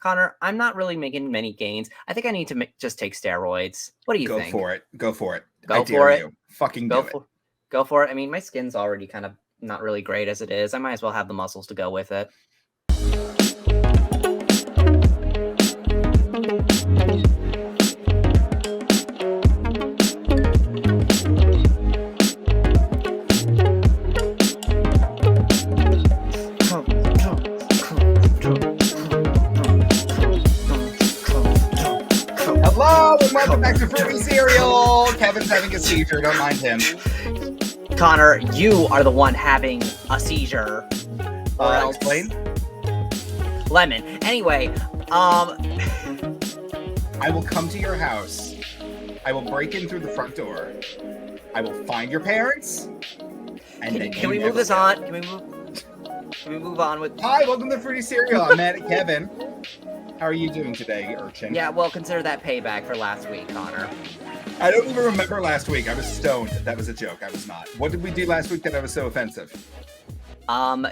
Connor, I'm not really making many gains. I think I need to just take steroids. What do you think? Go for it. Go I for dare it. you. Fucking do it. Go for it. I mean, my skin's already kind of not really great as it is. I might as well have the muscles to go with it. Hello and welcome back to Fruity Cereal. Kevin's having a seizure. Don't mind him. Connor, you are the one having a seizure. Or else. Explain. Lemon. Anyway, I will come to your house. I will break in through the front door. I will find your parents. And can we move this on? Can we move on with? Hi, welcome to Fruity Cereal. I'm mad at Kevin. How are you doing today, urchin? Yeah, well, consider that payback for last week, Connor. I don't even remember last week. I was stoned. That was a joke. I was not. What did we do last week that was so offensive?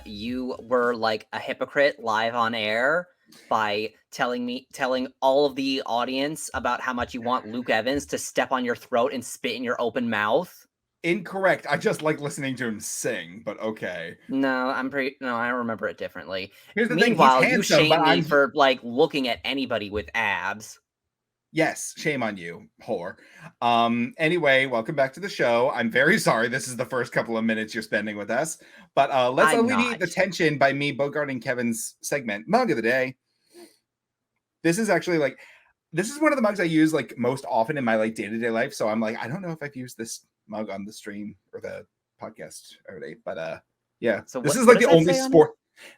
You were like a hypocrite live on air by telling all of the audience about how much you want Luke Evans to step on your throat and spit in your open mouth. Incorrect. I just like listening to him sing, but okay. No, I remember it differently. Here's the Meanwhile, thing. He's handsome, you shame me for like looking at anybody with abs. Yes, shame on you, whore. Anyway, welcome back to the show. I'm very sorry this is the first couple of minutes you're spending with us, but let's alleviate the tension by me bogarting Kevin's segment, Mug of the Day. This is actually this is one of the mugs I use like most often in my like day-to-day life, so I'm like, I don't know if I've used this mug on the stream or the podcast already, but yeah. So this is like the only sport,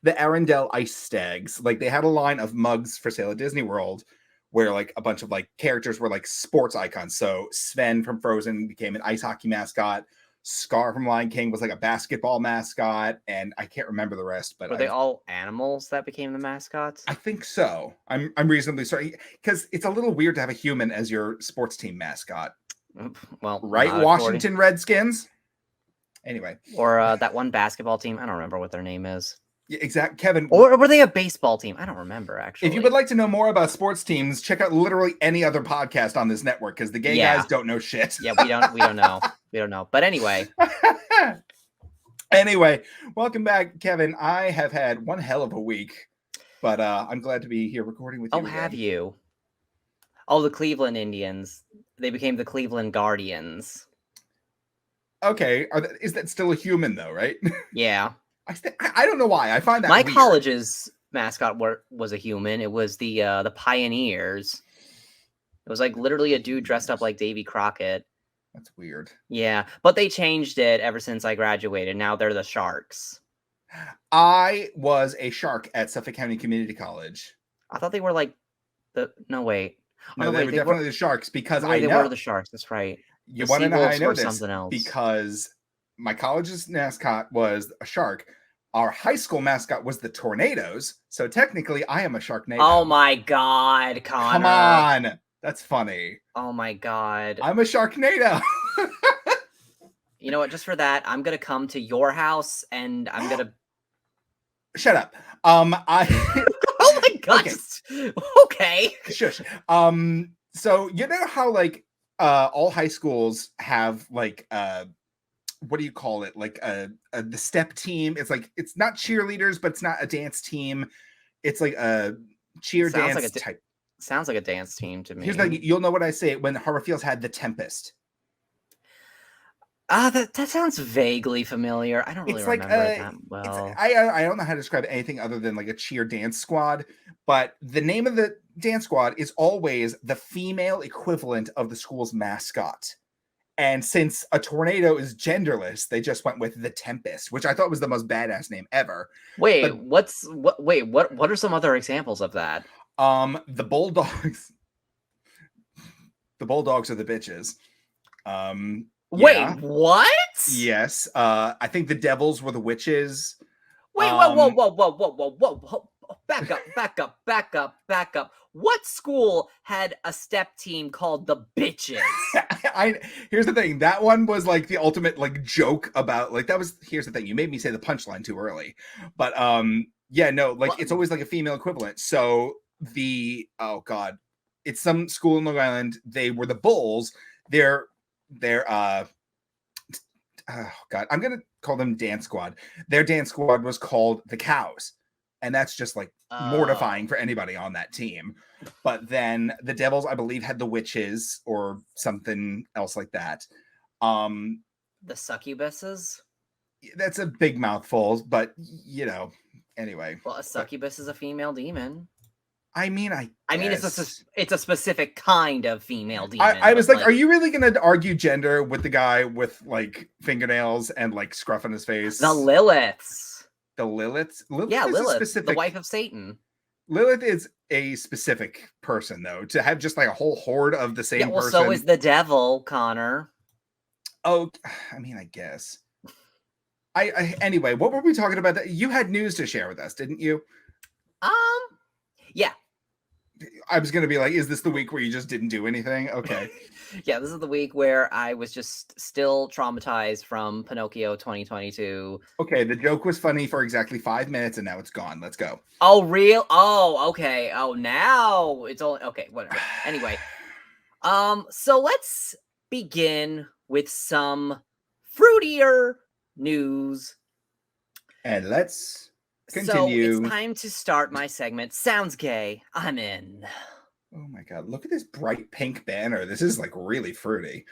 the Arendelle Ice Stags. Like they had a line of mugs for sale at Disney World where like a bunch of like characters were like sports icons. So Sven from Frozen became an ice hockey mascot. Scar from Lion King was like a basketball mascot, and I can't remember the rest. But were they all animals that became the mascots? I think so. I'm reasonably sorry because it's a little weird to have a human as your sports team mascot. Well, right, Washington Redskins. Anyway, or that one basketball team. I don't remember what their name is. Yeah, exactly, Kevin. Or were they a baseball team? I don't remember, actually. If you would like to know more about sports teams, check out literally any other podcast on this network because the gay guys don't know shit. Yeah, we don't know. We don't know. But anyway. Anyway, welcome back, Kevin. I have had one hell of a week, but I'm glad to be here recording with you. Oh, have you? Oh, the Cleveland Indians. They became the Cleveland Guardians. Okay. Is that still a human, though, right? Yeah. I don't know why. I find that my weird. College's mascot was a human. It was the Pioneers. It was like literally a dude dressed up like Davy Crockett. That's weird. Yeah, but they changed it ever since I graduated. Now they're the Sharks. I was a Shark at Suffolk County Community College. I thought they were like No, they were definitely the Sharks because they were the Sharks. That's right. You want to know how I know this? Something else. Because my college's mascot was a shark. Our high school mascot was the Tornadoes. So technically, I am a Sharknado. Oh my God, Connor. Come on. That's funny. Oh my God. I'm a Sharknado. You know what? Just for that, I'm going to come to your house and I'm going to... Shut up. Oh my God. Okay. Shush. So you know how like all high schools have like what do you call it? Like the step team. It's like it's not cheerleaders, but it's not a dance team. It's like a cheer dance type. Sounds like a dance team to me. Here's like you'll know what I say when Harborfields had the Tempest. That sounds vaguely familiar. I don't really remember it that well. I don't know how to describe anything other than like a cheer dance squad, but the name of the dance squad is always the female equivalent of the school's mascot. And since a tornado is genderless, they just went with the Tempest, which I thought was the most badass name ever. Wait, what are some other examples of that? The Bulldogs. The Bulldogs are the bitches. Wait, what? Yes. I think the Devils were the witches. Wait, whoa. Back up. What school had a step team called the Bitches? Here's the thing. That one was like the ultimate like joke about like that was. Here's the thing. You made me say the punchline too early, but yeah, no, like it's always like a female equivalent. So oh god, it's some school in Long Island. They were the Bulls. They're oh god, I'm gonna call them dance squad. Their dance squad was called the Cows, and that's just like mortifying for anybody on that team. But then the Devils, I believe, had the Witches or something else like that. The Succubuses. That's a big mouthful, but anyway. Well, a succubus is a female demon. I mean, it's a specific kind of female demon. I was like, are you really going to argue gender with the guy with like fingernails and like scruff on his face? The Liliths. The Liliths? Yeah, Lilith, the wife of Satan. Lilith is a specific person, though. To have just like a whole horde of the same person. So is the devil, Connor. Oh, I mean, I guess. Anyway, what were we talking about? You had news to share with us, didn't you? Yeah. I was going to be like, is this the week where you just didn't do anything? Okay. Yeah, this is the week where I was just still traumatized from Pinocchio 2022. Okay, the joke was funny for exactly 5 minutes and now it's gone. Let's go. Oh, real? Oh, okay. Oh, now it's only okay, whatever. Anyway. So let's begin with some fruitier news. And let's continue. So it's time to start my segment. Sounds gay. I'm in. Oh my god, look at this bright pink banner. This is like really fruity.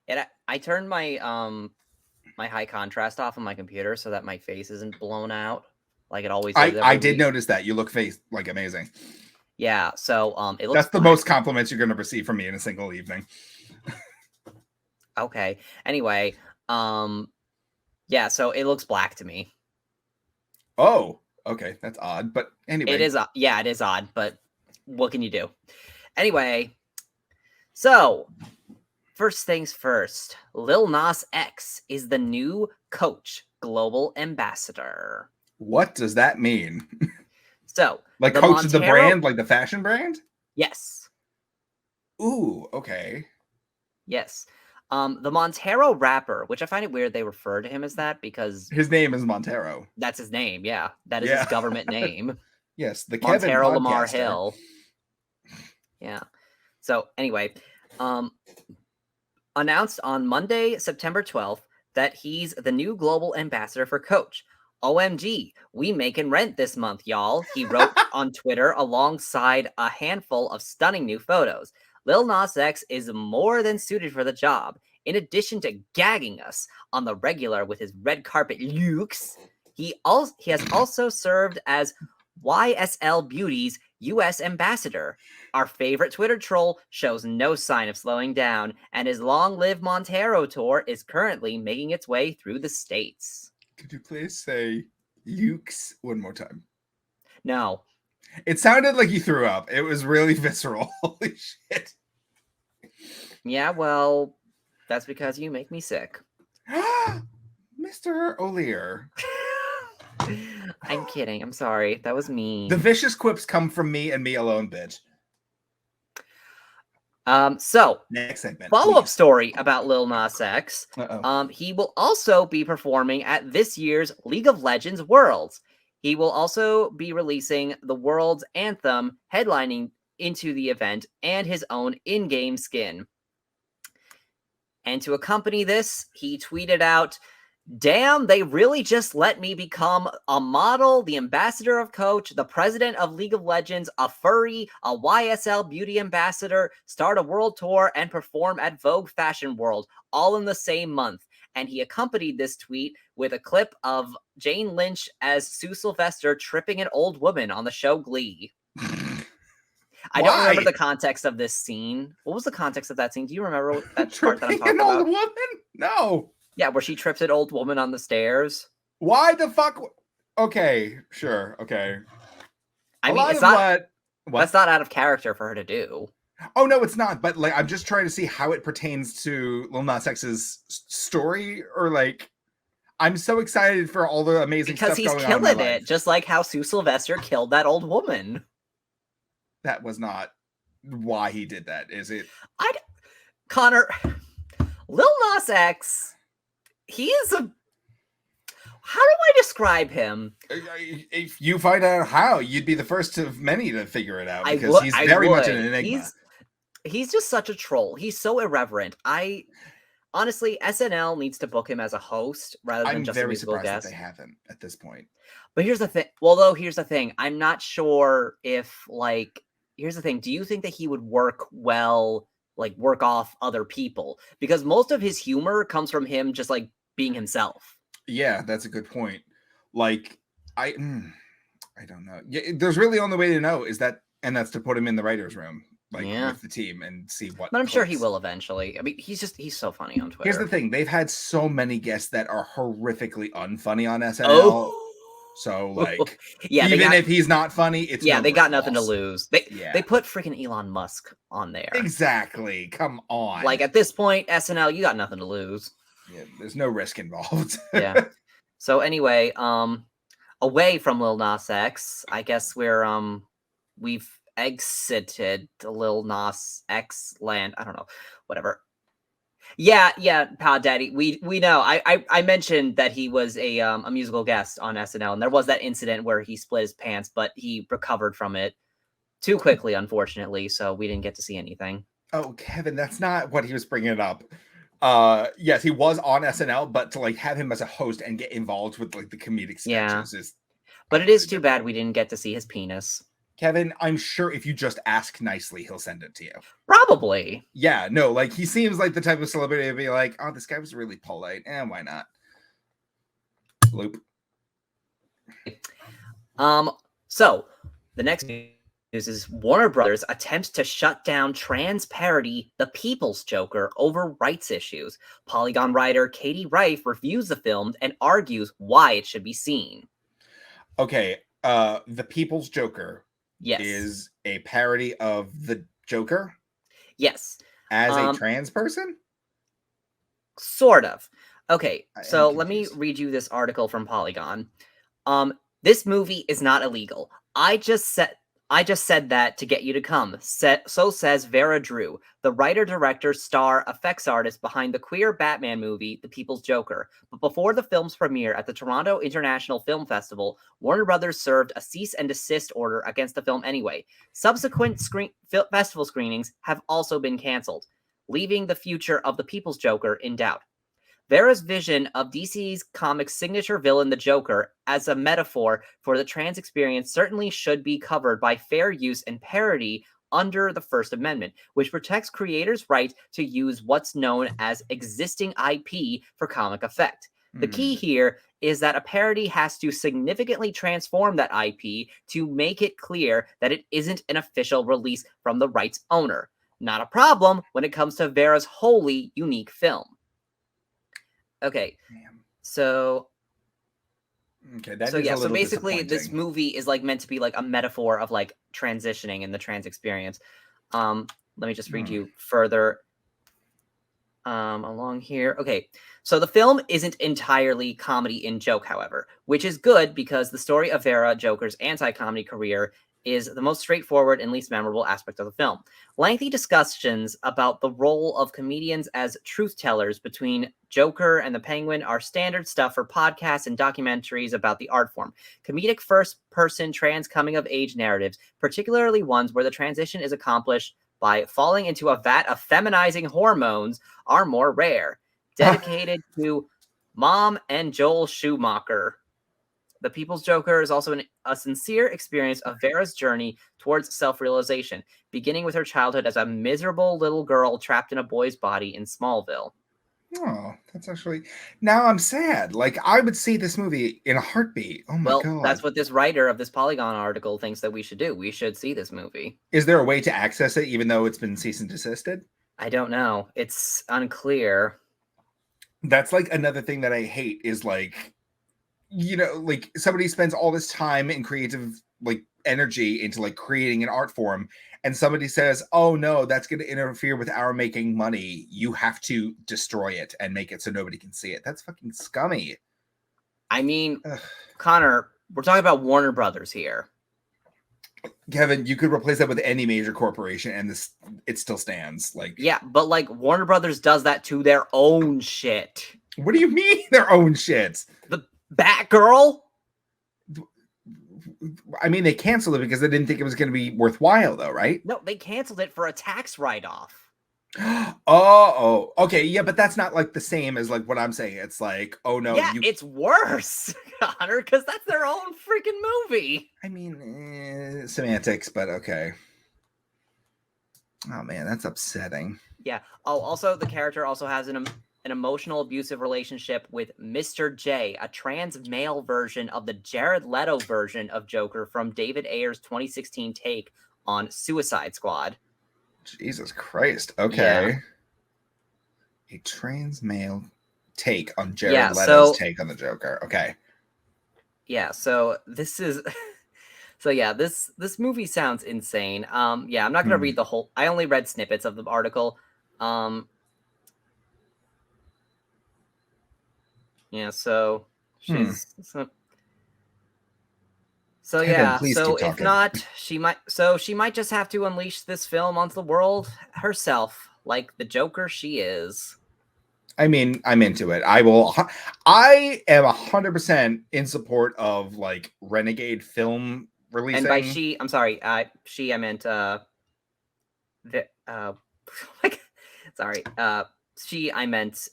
And I turned my my high contrast off on my computer so that my face isn't blown out like it always is. I did notice that. You look like amazing. Yeah, so it looks That's the most compliments you're going to receive from me in a single evening. Okay. Anyway, yeah, so it looks black to me. Oh, okay, that's odd, but anyway. It is odd, but what can you do? Anyway, so first things first, Lil Nas X is the new Coach Global Ambassador. What does that mean? So, like Coach is the brand, like the fashion brand? Yes. Ooh, okay. Yes. The Montero rapper, which I find it weird they refer to him as that because his name is Montero. That's his name, yeah. That is his government name. Yes, the Montero Kevin Lamar podcaster. Hill. Yeah. So anyway, announced on Monday, September 12th, that he's the new global ambassador for Coach. OMG, we making rent this month, y'all. He wrote on Twitter alongside a handful of stunning new photos. Lil Nas X is more than suited for the job. In addition to gagging us on the regular with his red carpet looks, he has also served as YSL Beauty's U.S. ambassador. Our favorite Twitter troll shows no sign of slowing down, and his Long Live Montero tour is currently making its way through the States. Could you please say Lukes one more time? No. It sounded like you threw up. It was really visceral. Holy shit. Yeah, well, that's because you make me sick. Mr. O'Lear. I'm kidding. I'm sorry. That was mean. The vicious quips come from me and me alone, bitch. So next segment. Follow-up story about Lil Nas X. Uh-oh. He will also be performing at this year's League of Legends Worlds. He will also be releasing the World's Anthem, headlining into the event, and his own in-game skin. And to accompany this, he tweeted out, "Damn, they really just let me become a model, the ambassador of Coach, the president of League of Legends, a furry, a YSL beauty ambassador, start a world tour, and perform at Vogue Fashion World, all in the same month." And he accompanied this tweet with a clip of Jane Lynch as Sue Sylvester tripping an old woman on the show Glee. I don't remember the context of this scene. What was the context of that scene? Do you remember that part that I'm talking about? An old woman? No. Yeah, where she trips an old woman on the stairs. Why the fuck? Okay, sure. Okay. I mean, it's not. That's not out of character for her to do. Oh no, it's not. But like, I'm just trying to see how it pertains to Lil Nas X's story, or like, I'm so excited for all the amazing stuff going on. Because he's killing it, just like how Sue Sylvester killed that old woman. That was not why he did that, is it? Connor, Lil Nas X, he is a... How do I describe him? If you find out how, you'd be the first of many to figure it out, because I he's very much an would. enigma. He's just such a troll. He's so irreverent. Honestly, SNL needs to book him as a host rather than just a musical guest. I'm very surprised that they haven't at this point. But here's the thing. Well, here's the thing. I'm not sure if, like, here's the thing. Do you think that he would work well, like, work off other people? Because most of his humor comes from him just, like, being himself. Yeah, that's a good point. Like, I don't know. Yeah, there's really only way to know is that, and that's to put him in the writer's room, like with the team, and see what. But I'm sure he will eventually. I mean, he's so funny on Twitter. Here's the thing: they've had so many guests that are horrifically unfunny on SNL. Oh. So, like, yeah, even if he's not funny, it's they got nothing to lose. They put freaking Elon Musk on there. Exactly. Come on. Like, at this point, SNL, you got nothing to lose. Yeah, there's no risk involved. Yeah. So anyway, away from Lil Nas X, I guess we've exited the Lil Nas X land. I don't know, whatever. Yeah, Pod Daddy. We know. I mentioned that he was a musical guest on SNL, and there was that incident where he split his pants, but he recovered from it too quickly, unfortunately. So we didn't get to see anything. Oh, Kevin, that's not what he was bringing up. Yes, he was on SNL, but to like have him as a host and get involved with like the comedic sketches is. But it is too bad we didn't get to see his penis. Kevin, I'm sure if you just ask nicely, he'll send it to you. Probably. Yeah, no, like he seems like the type of celebrity to be like, oh, this guy was really polite. Why not? Loop. So the next news is Warner Brothers attempts to shut down trans parody The People's Joker over rights issues. Polygon writer Katie Rife reviews the film and argues why it should be seen. Okay, The People's Joker is a parody of the Joker? Yes. As a trans person? Sort of. Okay, so let me read you this article from Polygon. This movie is not illegal. I just said that to get you to come. So says Vera Drew, the writer, director, star, effects artist behind the queer Batman movie, The People's Joker. But before the film's premiere at the Toronto International Film Festival, Warner Brothers served a cease and desist order against the film anyway. Subsequent festival screenings have also been canceled, leaving the future of The People's Joker in doubt. Vera's vision of DC's comics' signature villain, the Joker, as a metaphor for the trans experience certainly should be covered by fair use and parody under the First Amendment, which protects creators' right to use what's known as existing IP for comic effect. The key here is that a parody has to significantly transform that IP to make it clear that it isn't an official release from the rights owner. Not a problem when it comes to Vera's wholly unique film. Okay, so basically this movie is like meant to be like a metaphor of like transitioning in the trans experience. Let me just read you further along here. Okay, so the film isn't entirely comedy in joke, however, which is good because the story of Vera Joker's anti-comedy career is the most straightforward and least memorable aspect of the film. Lengthy discussions about the role of comedians as truth tellers between Joker and the Penguin are standard stuff for podcasts and documentaries about the art form. Comedic first-person trans coming-of-age narratives, particularly ones where the transition is accomplished by falling into a vat of feminizing hormones, are more rare. Dedicated to Mom and Joel Schumacher. The People's Joker is also a sincere experience of Vera's journey towards self-realization, beginning with her childhood as a miserable little girl trapped in a boy's body in Smallville. Oh, that's actually... Now I'm sad. Like, I would see this movie in a heartbeat. Oh my God. That's what this writer of this Polygon article thinks that we should do. We should see this movie. Is there a way to access it even though it's been cease and desisted? I don't know. It's unclear. That's like another thing that I hate is like... You know, like somebody spends all this time and creative like energy into like creating an art form, and somebody says, "Oh no, that's going to interfere with our making money. You have to destroy it and make it so nobody can see it." That's fucking scummy. I mean, Connor, we're talking about Warner Brothers here. Kevin, you could replace that with any major corporation, and it still stands. Like, yeah, but like Warner Brothers does that to their own shit. What do you mean their own shit? Batgirl? I mean, they canceled it because they didn't think it was going to be worthwhile, though, right? No, they canceled it for a tax write-off. Oh, okay, yeah, but that's not like the same as like what I'm saying. It's like, oh no, yeah, it's worse, Connor, because that's their own freaking movie. I mean, semantics, but okay. Oh man, that's upsetting. Yeah. Oh, also the character also has an emotional abusive relationship with Mr. J, a trans male version of the Jared Leto version of Joker from David Ayer's 2016 take on Suicide Squad. Jesus Christ. Okay. Yeah. A trans male take on Jared Leto's take on the Joker. Okay. Yeah, so this is so yeah, this movie sounds insane. Yeah, I'm not gonna read the whole. I only read snippets of the article. Yeah, so she's so Kevin, yeah, so if not, she might just have to unleash this film onto the world herself, like the Joker she is. I mean, I'm into it. I am 100% in support of like renegade film releasing. And by she, I'm sorry, I meant I meant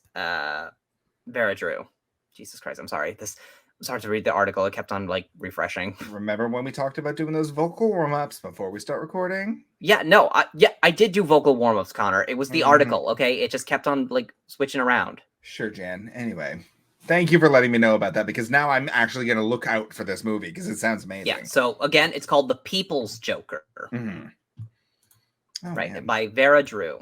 Vera Drew. Jesus Christ, I'm sorry. This was hard to read the article. It kept on like refreshing. Remember when we talked about doing those vocal warm-ups before we start recording? Yeah, no, I did do vocal warm-ups, Connor. It was the article, okay? It just kept on like switching around. Sure, Jan. Anyway, thank you for letting me know about that, because now I'm actually going to look out for this movie because it sounds amazing. Yeah, so again, it's called The People's Joker. Right, by Vera Drew.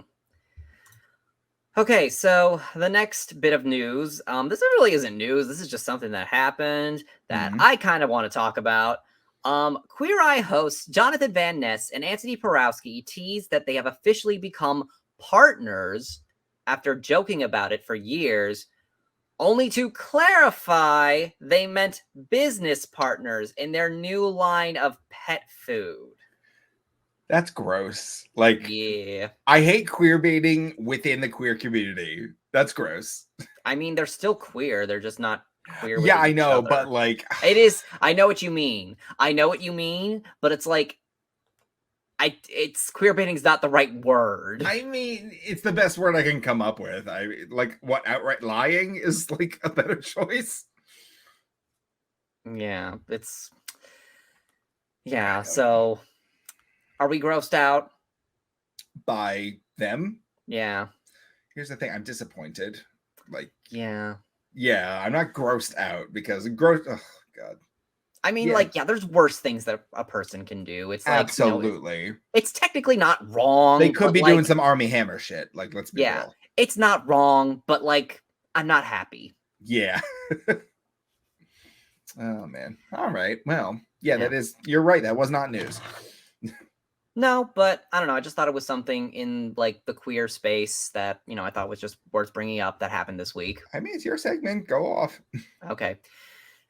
Okay, so the next bit of news, this really isn't news. This is just something that happened that I kind of want to talk about. Queer Eye hosts Jonathan Van Ness and Antoni Porowski teased that they have officially become partners after joking about it for years, only to clarify they meant business partners in their new line of pet food. That's gross. Like, yeah, I hate queer baiting within the queer community. That's gross. I mean, they're still queer. They're just not queer. Yeah, I know, but like, it is. I know what you mean. But it's like, it's queer baiting's not the right word. I mean, it's the best word I can come up with. Outright lying is like a better choice. Yeah, it's. Yeah, so. Are we grossed out? By them? Yeah. Here's the thing. I'm disappointed. Like, yeah, I'm not grossed out because oh God. I mean, there's worse things that a person can do. It's like, absolutely. It's technically not wrong. They could be doing some Armie Hammer shit. Like, let's be real. It's not wrong, but like, I'm not happy. Yeah. Oh man. All right. Well, yeah, that is. You're right. That was not news. No, but I don't know. I just thought it was something in like the queer space that, I thought was just worth bringing up that happened this week. I mean, it's your segment. Go off. Okay.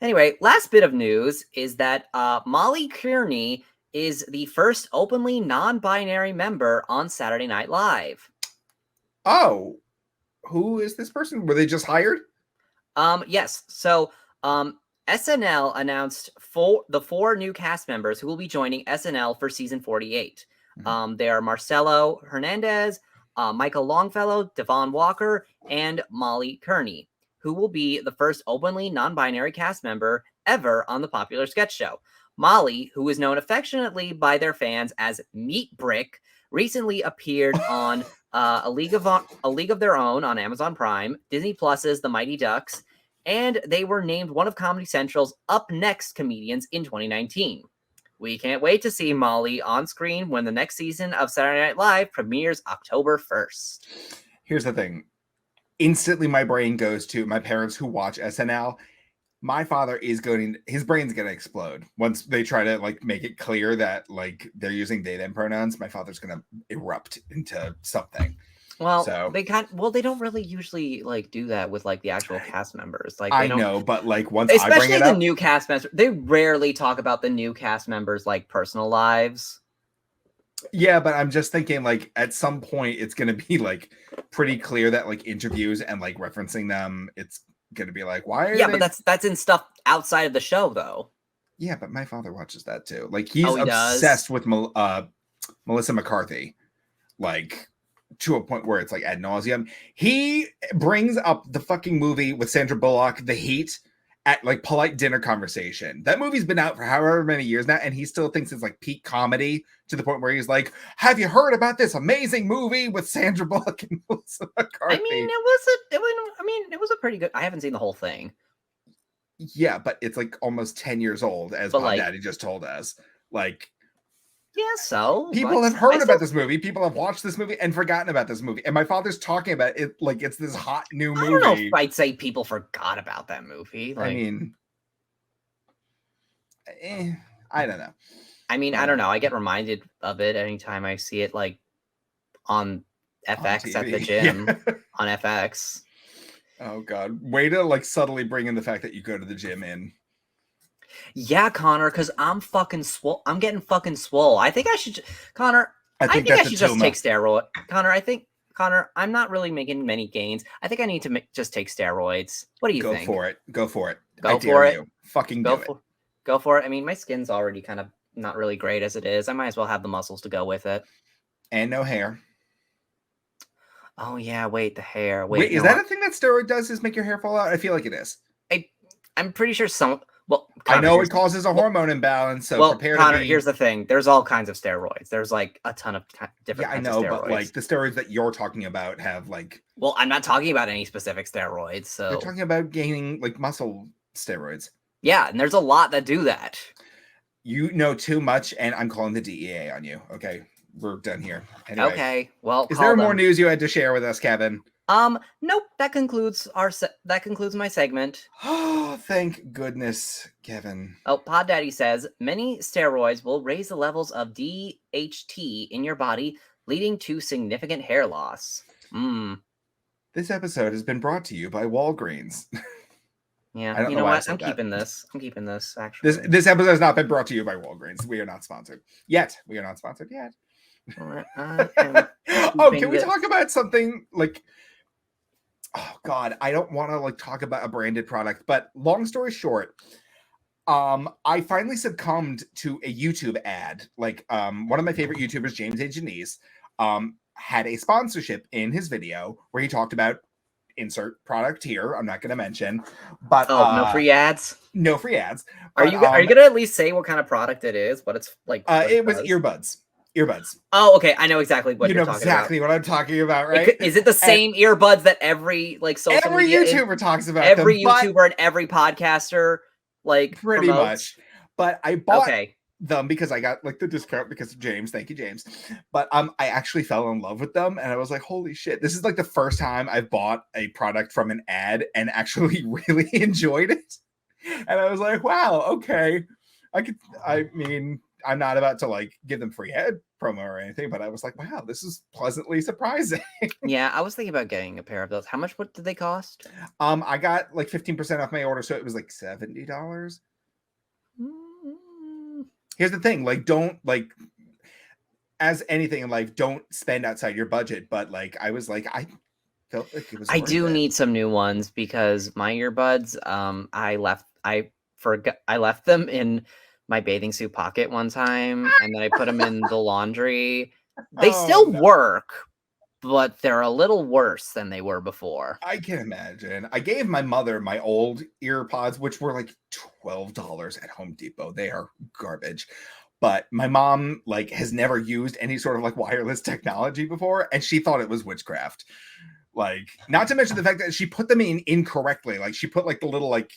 Anyway, last bit of news is that Molly Kearney is the first openly non-binary member on Saturday Night Live. Oh, who is this person? Were they just hired? Yes. So, SNL announced the 4 new cast members who will be joining SNL for season 48. They are Marcelo Hernandez, Michael Longfellow, Devon Walker, and Molly Kearney, who will be the first openly non-binary cast member ever on the popular sketch show. Molly, who is known affectionately by their fans as Meat Brick, recently appeared on A League of Their Own on Amazon Prime, Disney Plus's The Mighty Ducks, and they were named one of Comedy Central's Up Next comedians in 2019. We can't wait to see Molly on screen when the next season of Saturday Night Live premieres October 1st. Here's the thing. Instantly, my brain goes to my parents who watch SNL. My father is his brain's going to explode. Once they try to like make it clear that like they're using they, them pronouns, my father's going to erupt into something. Well, they don't really usually like do that with like the actual cast members. Like I know, but like once especially I bring it up, the new cast members, they rarely talk about the new cast members like personal lives. Yeah, but I'm just thinking like at some point it's gonna be like pretty clear that like interviews and like referencing them, it's going to be like, why are Yeah, they... but that's in stuff outside of the show, though. Yeah, but my father watches that too. Like, he's he obsessed does? with Melissa McCarthy, like, to a point where it's like ad nauseum. He brings up the fucking movie with Sandra Bullock, The Heat, at like polite dinner conversation. That movie's been out for however many years now, and he still thinks it's like peak comedy, to the point where he's like, have you heard about this amazing movie with Sandra Bullock and Melissa McCarthy? I mean, it was a pretty good... I haven't seen the whole thing. Yeah, but it's like almost 10 years old, as Pod Daddy just told us. Like, yeah, so people have heard about this movie. People have watched this movie and forgotten about this movie. And my father's talking about it like it's this hot new movie. I don't know if I'd say people forgot about that movie. Like, I mean, I don't know. I mean, I don't know. I get reminded of it anytime I see it, like, on FX at the gym. Yeah. On FX. Oh, God. Way to, like, subtly bring in the fact that you go to the gym in. Yeah, Connor, because I'm fucking swole. I'm getting fucking swole. I think I should... Connor, I think I should just take steroids. Connor, I'm not really making many gains. I think I need to just take steroids. What do you think? Go for it. Go for it. Go for it. Fucking do it. Go for it. I mean, my skin's already kind of not really great as it is. I might as well have the muscles to go with it. And no hair. Oh, yeah. Wait, the hair. Wait, is that a thing that steroid does, is make your hair fall out? I feel like it is. I'm pretty sure some... Well, Connor, I know it causes a hormone imbalance, so prepare Connor, to be... here's the thing. There's all kinds of steroids. There's, like, a ton of different kinds of steroids. But, like, the steroids that you're talking about have, like... Well, I'm not talking about any specific steroids, so... You're talking about gaining, like, muscle steroids. Yeah, and there's a lot that do that. You know too much, and I'm calling the DEA on you. Okay, we're done here. Anyway, okay, well, is there more news you had to share with us, Kevin? Nope. That concludes my segment. Oh, thank goodness, Kevin. Oh, Pod Daddy says many steroids will raise the levels of DHT in your body, leading to significant hair loss. This episode has been brought to you by Walgreens. Yeah, you know what? I'm keeping this. Actually, this episode has not been brought to you by Walgreens. We are not sponsored yet. Oh, can we talk about something like? Oh God, I don't want to like talk about a branded product, but long story short, I finally succumbed to a YouTube ad. Like, one of my favorite YouTubers, James A. Janice, had a sponsorship in his video where he talked about insert product here. I'm not going to mention, but no free ads. No free ads. Are you going to at least say what kind of product it is? What it's like? It was earbuds. Oh, okay. I know exactly what you're talking about. You know exactly what I'm talking about, right? Is it the same earbuds that every like social every media YouTuber talks about? Every YouTuber and every podcaster like pretty promotes? Much. But I bought them because I got like the discount because of James. Thank you, James. But I actually fell in love with them, and I was like, holy shit! This is like the first time I've bought a product from an ad and actually really enjoyed it. And I was like, wow, okay, I mean, I'm not about to like give them free ad promo or anything, but I was like, wow, this is pleasantly surprising. Yeah, I was thinking about getting a pair of those. What did they cost? I got like 15% off my order, so it was like $70. Here's the thing, like, don't like, as anything in life, don't spend outside your budget. But like, I was like, I felt like it was. I do need some new ones because my earbuds, I left them in my bathing suit pocket one time, and then I put them in the laundry. They still work, but they're a little worse than they were before. I can imagine. I gave my mother my old earpods, which were like $12 at Home Depot. They are garbage. But my mom like has never used any sort of like wireless technology before, and she thought it was witchcraft. Like, not to mention the fact that she put them in incorrectly. Like, she put like the little like,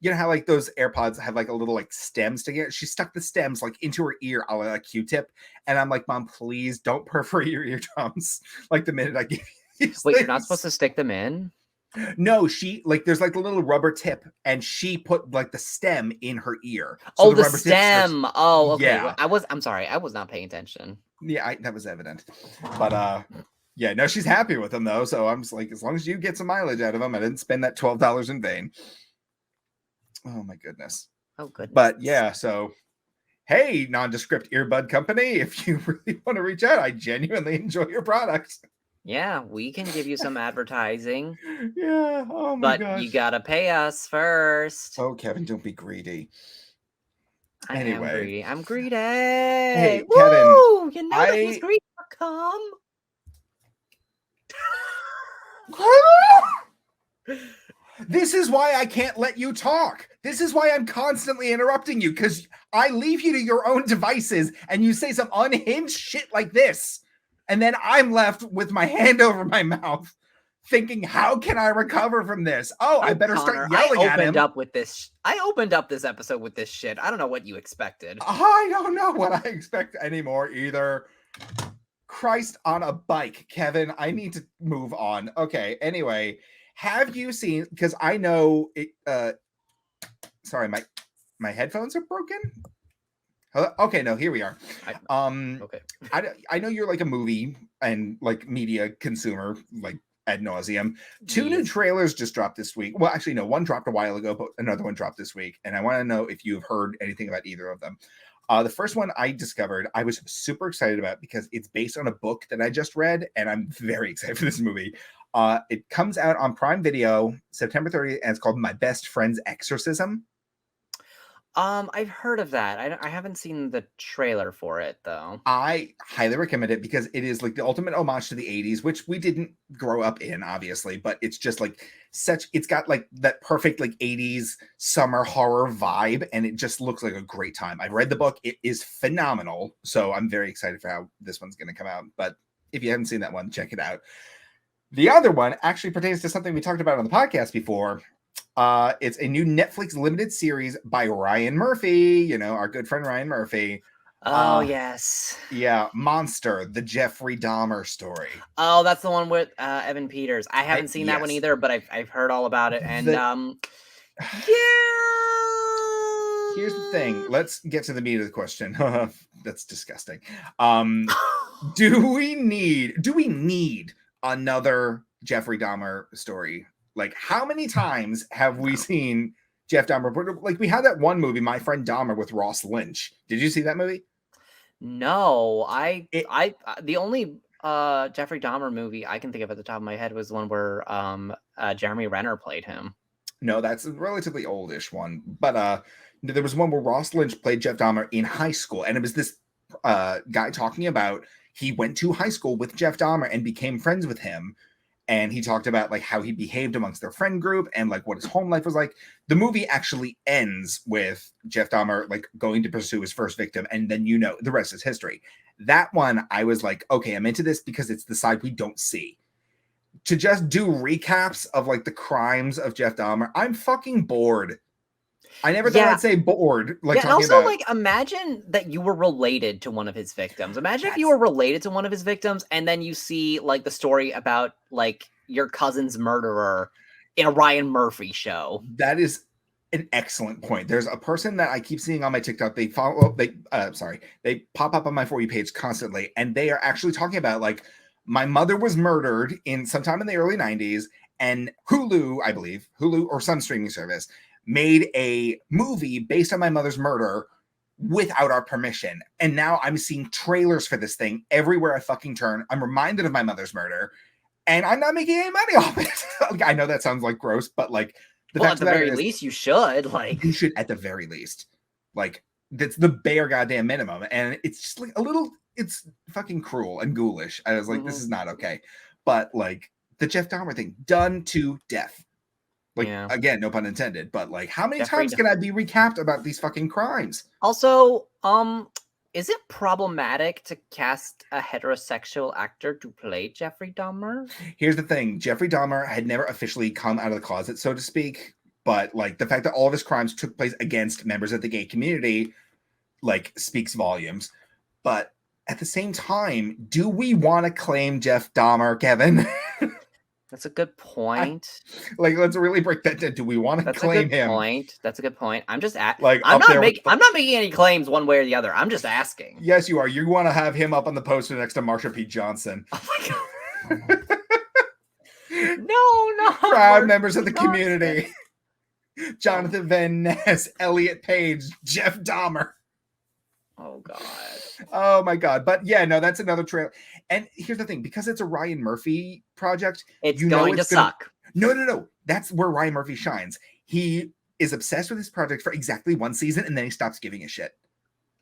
you know how like those AirPods have like a little like stem sticking out? She stuck the stems like into her ear a la Q-tip. And I'm like, Mom, please don't perforate your eardrums. Like the minute I give you these Wait, things. You're not supposed to stick them in? No, she like there's like a little rubber tip, and she put like the stem in her ear. So the stem. Oh, okay. Yeah. I'm sorry, I was not paying attention. Yeah, that was evident. But yeah, no, she's happy with them though. So I'm just like, as long as you get some mileage out of them, I didn't spend that $12 in vain. Oh my goodness. Oh goodness. But yeah, so hey, nondescript earbud company, if you really want to reach out, I genuinely enjoy your products. Yeah, we can give you some advertising. Yeah. Oh my but you gosh. gotta pay us first. Oh, Kevin, don't be greedy. I am Anyway, greedy. I'm greedy. hey, Kevin, Woo! You know that he's I. greedy for cum. This is why I can't let you talk. This is why I'm constantly interrupting you, because I leave you to your own devices and you say some unhinged shit like this. And then I'm left with my hand over my mouth thinking, how can I recover from this? Oh, I better Connor, start yelling at him. I opened up this episode with this shit. I don't know what you expected. I don't know what I expect anymore either. Christ on a bike, Kevin. I need to move on. Okay, anyway. Have you seen, because I know it, sorry, my headphones are broken. Okay, no, here we are. Okay. I know you're like a movie and like media consumer, like ad nauseum. Two new trailers just dropped this week. Well, actually, no, one dropped a while ago, but another one dropped this week. And I want to know if you've heard anything about either of them. The first one I discovered, I was super excited about because it's based on a book that I just read, and I'm very excited for this movie. It comes out on Prime Video September 30th, and it's called My Best Friend's Exorcism. I've heard of that. I haven't seen the trailer for it though. I highly recommend it because it is like the ultimate homage to the 80s, which we didn't grow up in, obviously, but it's just like it's got like that perfect like 80s summer horror vibe, and it just looks like a great time. I've read the book. It is phenomenal. So I'm very excited for how this one's going to come out. But if you haven't seen that one, check it out. The other one actually pertains to something we talked about on the podcast before. It's a new Netflix limited series by Ryan Murphy, our good friend Ryan Murphy. Oh, yes. Yeah, Monster, the Jeffrey Dahmer story. Oh, that's the one with Evan Peters. I haven't seen that one either, but I've heard all about it. And yeah. Here's the thing. Let's get to the meat of the question. That's disgusting. Do we need another Jeffrey Dahmer story? Like, how many times have we seen Jeff Dahmer? Like, we had that one movie, My Friend Dahmer, with Ross Lynch. Did you see that movie? No, the only Jeffrey Dahmer movie I can think of at the top of my head was the one where Jeremy Renner played him. No, that's a relatively oldish one. But there was one where Ross Lynch played Jeff Dahmer in high school, and it was this guy talking about he went to high school with Jeff Dahmer and became friends with him. And he talked about like how he behaved amongst their friend group and like what his home life was like. The movie actually ends with Jeff Dahmer like going to pursue his first victim, and then the rest is history. That one, I was like, okay, I'm into this because it's the side we don't see. To just do recaps of like the crimes of Jeff Dahmer, I'm fucking bored. I never thought I'd say bored. Like, and also, like, imagine that you were related to one of his victims. Imagine if you were related to one of his victims, and then you see like the story about like your cousin's murderer in a Ryan Murphy show. That is an excellent point. There's a person that I keep seeing on my TikTok. They pop up on my For You page constantly, and they are actually talking about like my mother was murdered sometime in the early 90s, and Hulu, I believe, or some streaming service, made a movie based on my mother's murder without our permission. And now I'm seeing trailers for this thing everywhere I fucking turn. I'm reminded of my mother's murder, and I'm not making any money off it. Like, I know that sounds like gross, but like at the very least, you should. Like, you should at the very least. Like, that's the bare goddamn minimum. And it's just like it's fucking cruel and ghoulish. I was like, this is not okay. But like the Jeff Dahmer thing, done to death. Like, again, no pun intended, but like, how many times can I be recapped about these fucking crimes? Also, is it problematic to cast a heterosexual actor to play Jeffrey Dahmer? Here's the thing. Jeffrey Dahmer had never officially come out of the closet, so to speak. But like the fact that all of his crimes took place against members of the gay community, like, speaks volumes. But at the same time, do we want to claim Jeff Dahmer, Kevin? That's a good point. Let's really break that down. Do we want to claim him? That's a good point. I'm just I'm not making any claims one way or the other. I'm just asking. Yes, you are. You want to have him up on the poster next to Marsha P. Johnson. Oh my god. No. Proud members of the community. Jonathan Van Ness, Elliot Page, Jeff Dahmer. Oh God. Oh my God. But yeah, no, that's another trailer. And here's the thing, because it's a Ryan Murphy project, it's going to suck. No. That's where Ryan Murphy shines. He is obsessed with this project for exactly one season, and then he stops giving a shit.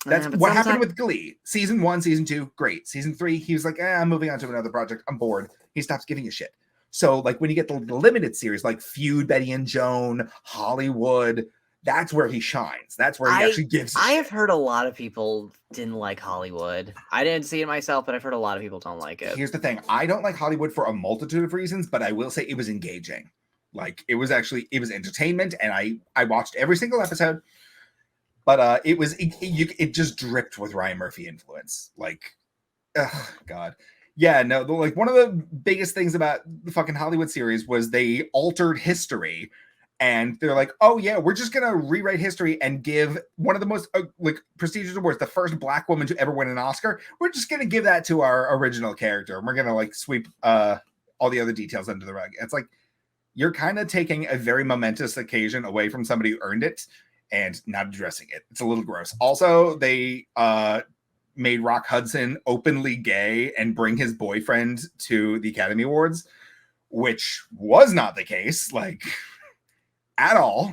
That's what happened with Glee. Season 1, season 2, great. Season 3, he was like, I'm moving on to another project. I'm bored. He stops giving a shit. So like when you get the limited series, like Feud, Betty and Joan, Hollywood, that's where he shines. That's where he actually gives a shit. I've heard a lot of people didn't like Hollywood. I didn't see it myself, but I've heard a lot of people don't like it. Here's the thing. I don't like Hollywood for a multitude of reasons, but I will say it was engaging. Like it was entertainment, and I watched every single episode. But it just dripped with Ryan Murphy influence. Like, oh God. Yeah, no, like one of the biggest things about the fucking Hollywood series was they altered history. And they're like, oh yeah, we're just gonna rewrite history and give one of the most like prestigious awards, the first Black woman to ever win an Oscar. We're just gonna give that to our original character, and we're gonna like sweep all the other details under the rug. It's like you're kind of taking a very momentous occasion away from somebody who earned it and not addressing it. It's a little gross. Also, they made Rock Hudson openly gay and bring his boyfriend to the Academy Awards, which was not the case. Like. At all.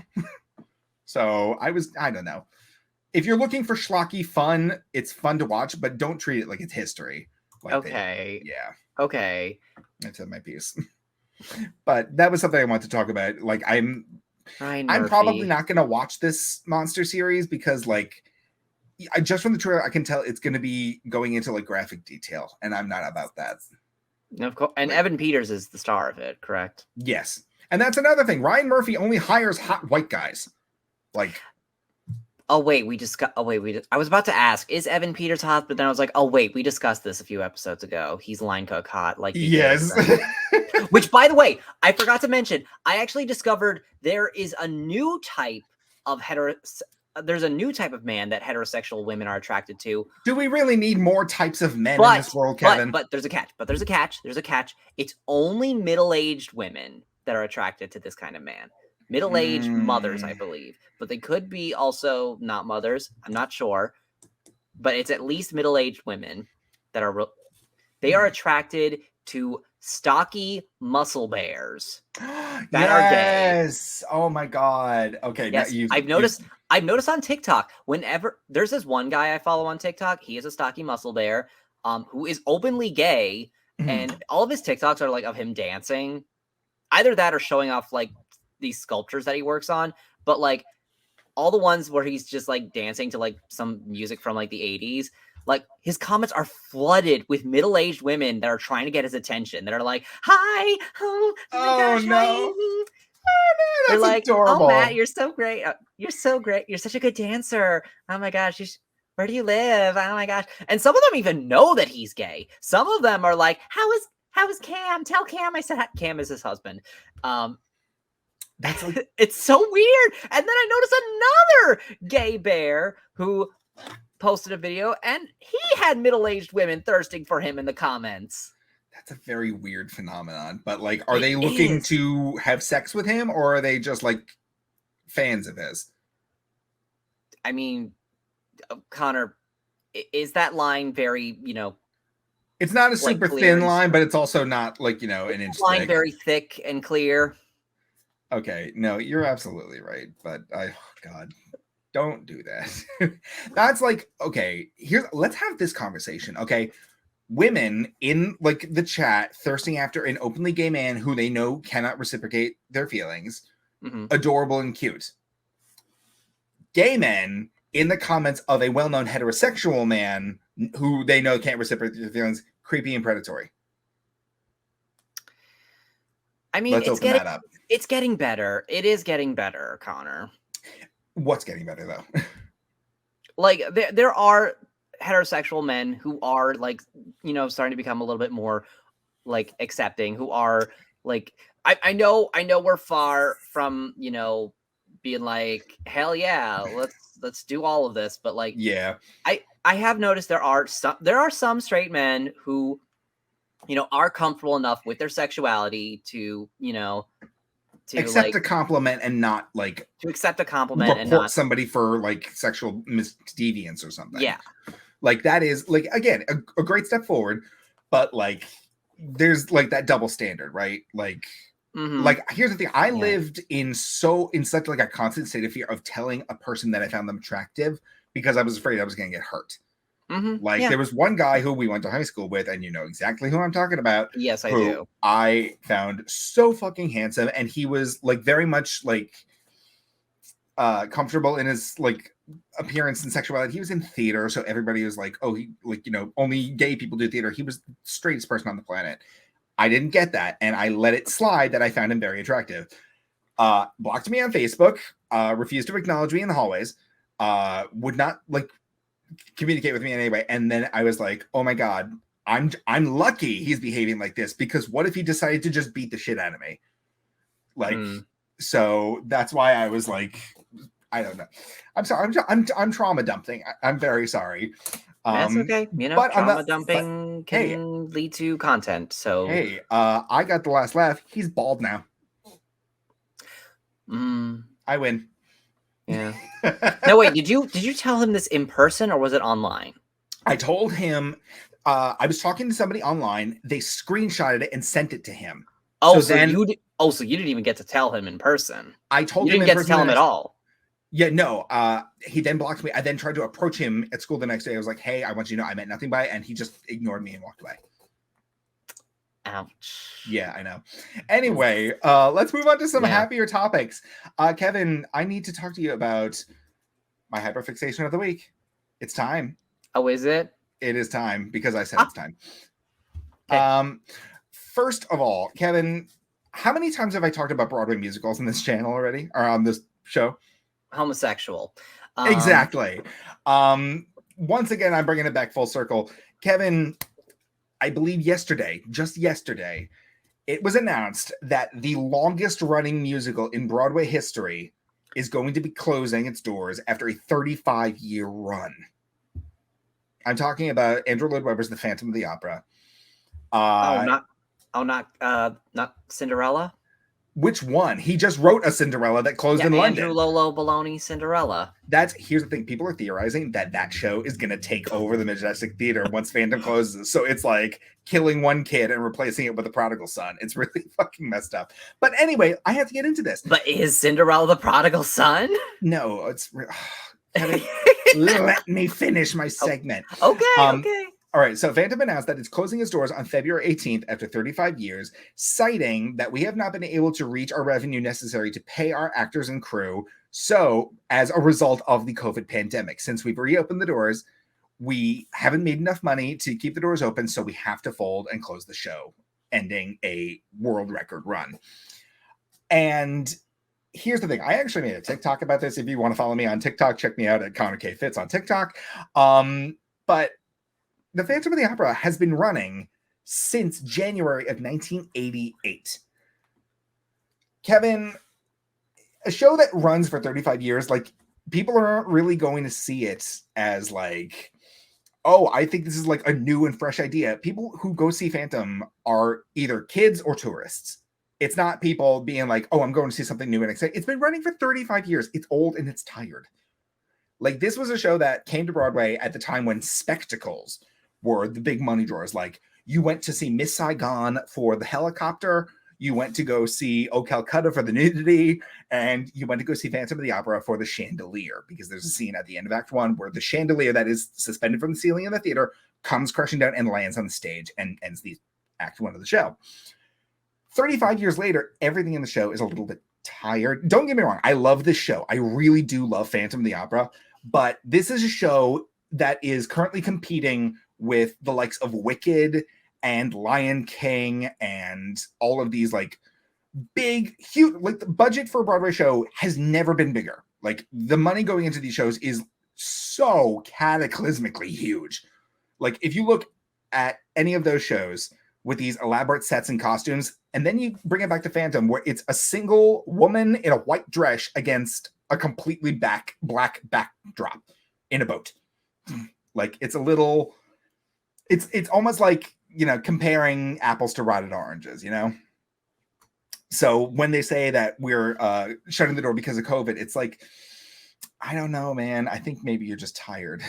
So I don't know. If you're looking for schlocky fun, it's fun to watch, but don't treat it like it's history. Like okay. Yeah. Okay. That's my piece. But that was something I want to talk about. Like I'm probably not going to watch this monster series because like just from the trailer, I can tell it's going to be going into like graphic detail, and I'm not about that. Of course. And like, Evan Peters is the star of it, correct? Yes. And that's another thing. Ryan Murphy only hires hot white guys. Like, I was about to ask, is Evan Peters hot? But then I was like, oh wait, we discussed this a few episodes ago. He's line cook hot, like yes. Which, by the way, I forgot to mention. I actually discovered there is a new type of There's a new type of man that heterosexual women are attracted to. Do we really need more types of men in this world, Kevin? But there's a catch. There's a catch. It's only middle-aged women that are attracted to this kind of man. Middle-aged mothers, I believe. But they could be also not mothers. I'm not sure. But it's at least middle-aged women that are they are attracted to stocky muscle bears that are gay. Yes. Oh my God. Okay. Yes. I've noticed on TikTok, whenever there's this one guy I follow on TikTok, he is a stocky muscle bear, who is openly gay, and all of his TikToks are like of him dancing. Either that or showing off like these sculptures that he works on, but like all the ones where he's just like dancing to like some music from like the 80s, like his comments are flooded with middle-aged women that are trying to get his attention. That are like, "Hi, oh gosh, no, hi. Oh, no, They're like, adorable. Oh Matt, you're so great. You're so great. You're such a good dancer. Oh my gosh, where do you live? Oh my gosh." And some of them even know that he's gay. Some of them are like, How is Cam? Tell Cam I said hi. Cam is his husband. That's like, it's so weird. And then I noticed another gay bear who posted a video, and he had middle-aged women thirsting for him in the comments. That's a very weird phenomenon. But like, are they looking to have sex with him, or are they just like fans of his? I mean, Connor, is that line very, it's not a super thin line, but it's also not like, an inch line thick. Very thick and clear. Okay, no, you're absolutely right. But God, don't do that. That's like, okay, let's have this conversation. Okay. Women in like the chat thirsting after an openly gay man who they know cannot reciprocate their feelings. Adorable and cute. Gay men in the comments of a well-known heterosexual man who they know can't reciprocate their feelings, creepy and predatory. I mean, it's getting better. It is getting better, Connor. What's getting better though? Like there are heterosexual men who are like, starting to become a little bit more like accepting, who are like, I know we're far from, being like, hell yeah, let's do all of this. But like, yeah, I have noticed there are some straight men who, are comfortable enough with their sexuality to accept a compliment and not like to accept a compliment and report not somebody for like sexual misdeviance or something. Yeah. Like that is like, again, a great step forward, but like there's like that double standard, right? Like, like here's the thing. I lived in such like a constant state of fear of telling a person that I found them attractive because I was afraid I was going to get hurt. Like there was one guy who we went to high school with, and you know exactly who I'm talking about. Yes, I do. I found so fucking handsome, and he was like very much like comfortable in his like appearance and sexuality. He was in theater, so everybody was like, oh, he like, you know, only gay people do theater. He was the straightest person on the planet. I didn't get that, and I let it slide that I found him very attractive. Blocked me on Facebook, refused to acknowledge me in the hallways, would not like communicate with me in any way. And then I was like, oh my God, I'm lucky he's behaving like this, because what if he decided to just beat the shit out of me? Like, so that's why I was like, I don't know. I'm sorry. I'm trauma dumping. I'm very sorry. That's okay. You know, but trauma dumping can lead to content. So hey, I got the last laugh. He's bald now. I win. Yeah. No, wait, did you tell him this in person or was it online? I told him I was talking to somebody online. They screenshotted it and sent it to him. Oh, so you didn't even get to tell him in person. I told him you didn't get to tell him at all. Yeah, no. He then blocked me. I then tried to approach him at school the next day. I was like, hey, I want you to know I meant nothing by it. And he just ignored me and walked away. Ouch. Yeah, I know. Anyway, let's move on to some happier topics. Kevin, I need to talk to you about my hyperfixation of the week. It's time. Oh, is it? It is time because I said it's time. Okay. First of all, Kevin, how many times have I talked about Broadway musicals in this channel already, or on this show? Homosexual. Exactly. Once again, I'm bringing it back full circle. Kevin, I believe just yesterday, it was announced that the longest running musical in Broadway history is going to be closing its doors after a 35-year run. I'm talking about Andrew Lloyd Webber's The Phantom of the Opera. Not Cinderella? Which one? He just wrote a Cinderella that closed in London. Andrew Lolo Baloney Cinderella. Here's the thing. People are theorizing that show is going to take over the Majestic Theater once Phantom closes. So it's like killing one kid and replacing it with the prodigal son. It's really fucking messed up. But anyway, I have to get into this. But is Cinderella the prodigal son? No, it's... let me finish my segment. Okay. All right, so Phantom announced that it's closing its doors on February 18th after 35 years, citing that we have not been able to reach our revenue necessary to pay our actors and crew. So, as a result of the COVID pandemic, since we've reopened the doors, we haven't made enough money to keep the doors open, so we have to fold and close the show, ending a world record run. And here's the thing. I actually made a TikTok about this. If you want to follow me on TikTok, check me out at Connor K. Fitz on TikTok. But The Phantom of the Opera has been running since January of 1988. Kevin, a show that runs for 35 years, like, people aren't really going to see it as like, oh, I think this is like a new and fresh idea. People who go see Phantom are either kids or tourists. It's not people being like, oh, I'm going to see something new and exciting. It's been running for 35 years. It's old and it's tired. Like, this was a show that came to Broadway at the time when spectacles were the big money drawers. Like, you went to see Miss Saigon for the helicopter, you went to go see Oh Calcutta for the nudity, and you went to go see Phantom of the Opera for the chandelier, because there's a scene at the end of Act 1 where the chandelier that is suspended from the ceiling in the theater comes crashing down and lands on the stage and ends the Act 1 of the show. 35 years later, everything in the show is a little bit tired. Don't get me wrong, I love this show. I really do love Phantom of the Opera, but this is a show that is currently competing with the likes of Wicked and Lion King and all of these like big, huge, like the budget for a Broadway show has never been bigger. Like, the money going into these shows is so cataclysmically huge. Like, if you look at any of those shows with these elaborate sets and costumes, and then you bring it back to Phantom, where it's a single woman in a white dress against a completely black backdrop in a boat. Like, it's a little, it's almost like, you know, comparing apples to rotted oranges, you know? So when they say that we're shutting the door because of COVID, it's like, I don't know, man. I think maybe you're just tired.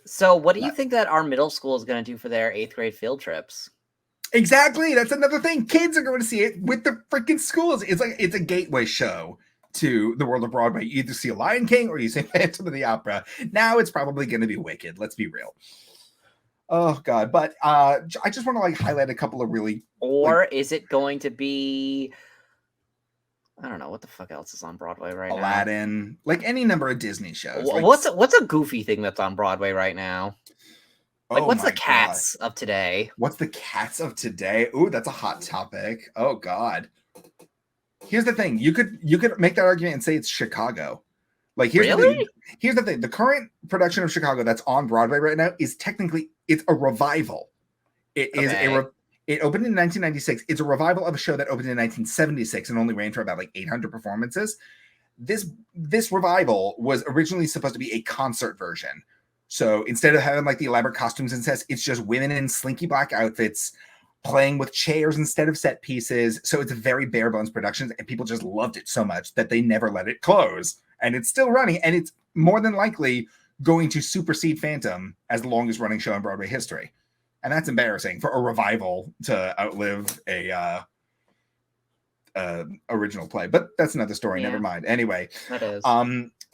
So what do you think that our middle school is going to do for their 8th grade field trips? Exactly. That's another thing. Kids are going to see it with the freaking schools. It's a gateway show to the world of Broadway. You either see a Lion King or you see Phantom of the Opera. Now it's probably going to be Wicked. Let's be real. Oh God. But I just want to like highlight a couple of really. Or is it going to be? I don't know what the fuck else is on Broadway right now. Aladdin, like any number of Disney shows. Like, what's a goofy thing that's on Broadway right now? Like, what's the Cats of today? What's the Cats of today? Ooh, that's a hot topic. Oh God. Here's the thing. You could make that argument and say it's Chicago. Like, here's the thing. The current production of Chicago that's on Broadway right now is technically it's a revival. It is it opened in 1996. It's a revival of a show that opened in 1976 and only ran for about like 800 performances. This revival was originally supposed to be a concert version. So instead of having like the elaborate costumes and sets, it's just women in slinky black outfits playing with chairs instead of set pieces. So it's a very bare bones production, and people just loved it so much that they never let it close. And it's still running, and it's more than likely going to supersede Phantom as the longest running show in Broadway history. And that's embarrassing for a revival to outlive a original play. But that's another story. Yeah. Never mind. Anyway, that is.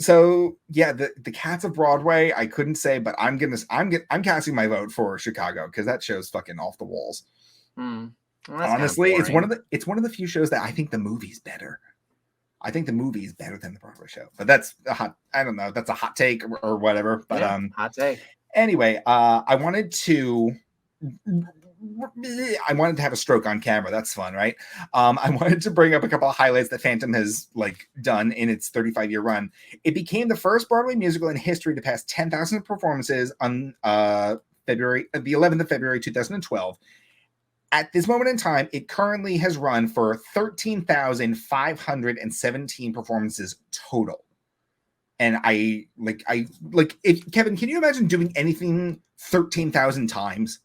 So yeah, the Cats of Broadway, I couldn't say, but I'm casting my vote for Chicago because that show's fucking off the walls. Well, honestly, it's one of the few shows that I think the movie's better. I think the movie is better than the Broadway show, but that's I don't know. That's a hot take or whatever. But hot take. Anyway, I wanted to have a stroke on camera. That's fun, right? I wanted to bring up a couple of highlights that Phantom has like done in its 35-year run. It became the first Broadway musical in history to pass 10,000 performances on the 11th of February 2012. At this moment in time, it currently has run for 13,517 performances total. And Kevin, can you imagine doing anything 13,000 times?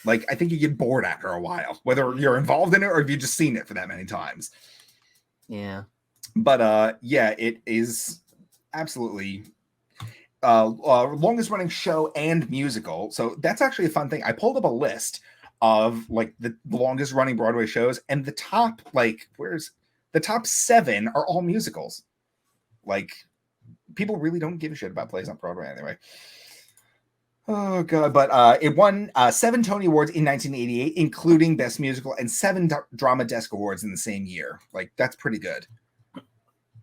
Like, I think you get bored after a while, whether you're involved in it or if you've just seen it for that many times. Yeah. But yeah, it is absolutely longest running show and musical. So that's actually a fun thing. I pulled up a list of like the longest running Broadway shows, and the top the top 7 are all musicals. Like, people really don't give a shit about plays on Broadway anyway. Oh God! But it won 7 Tony Awards in 1988, including Best Musical, and 7 Drama Desk Awards in the same year. Like, that's pretty good.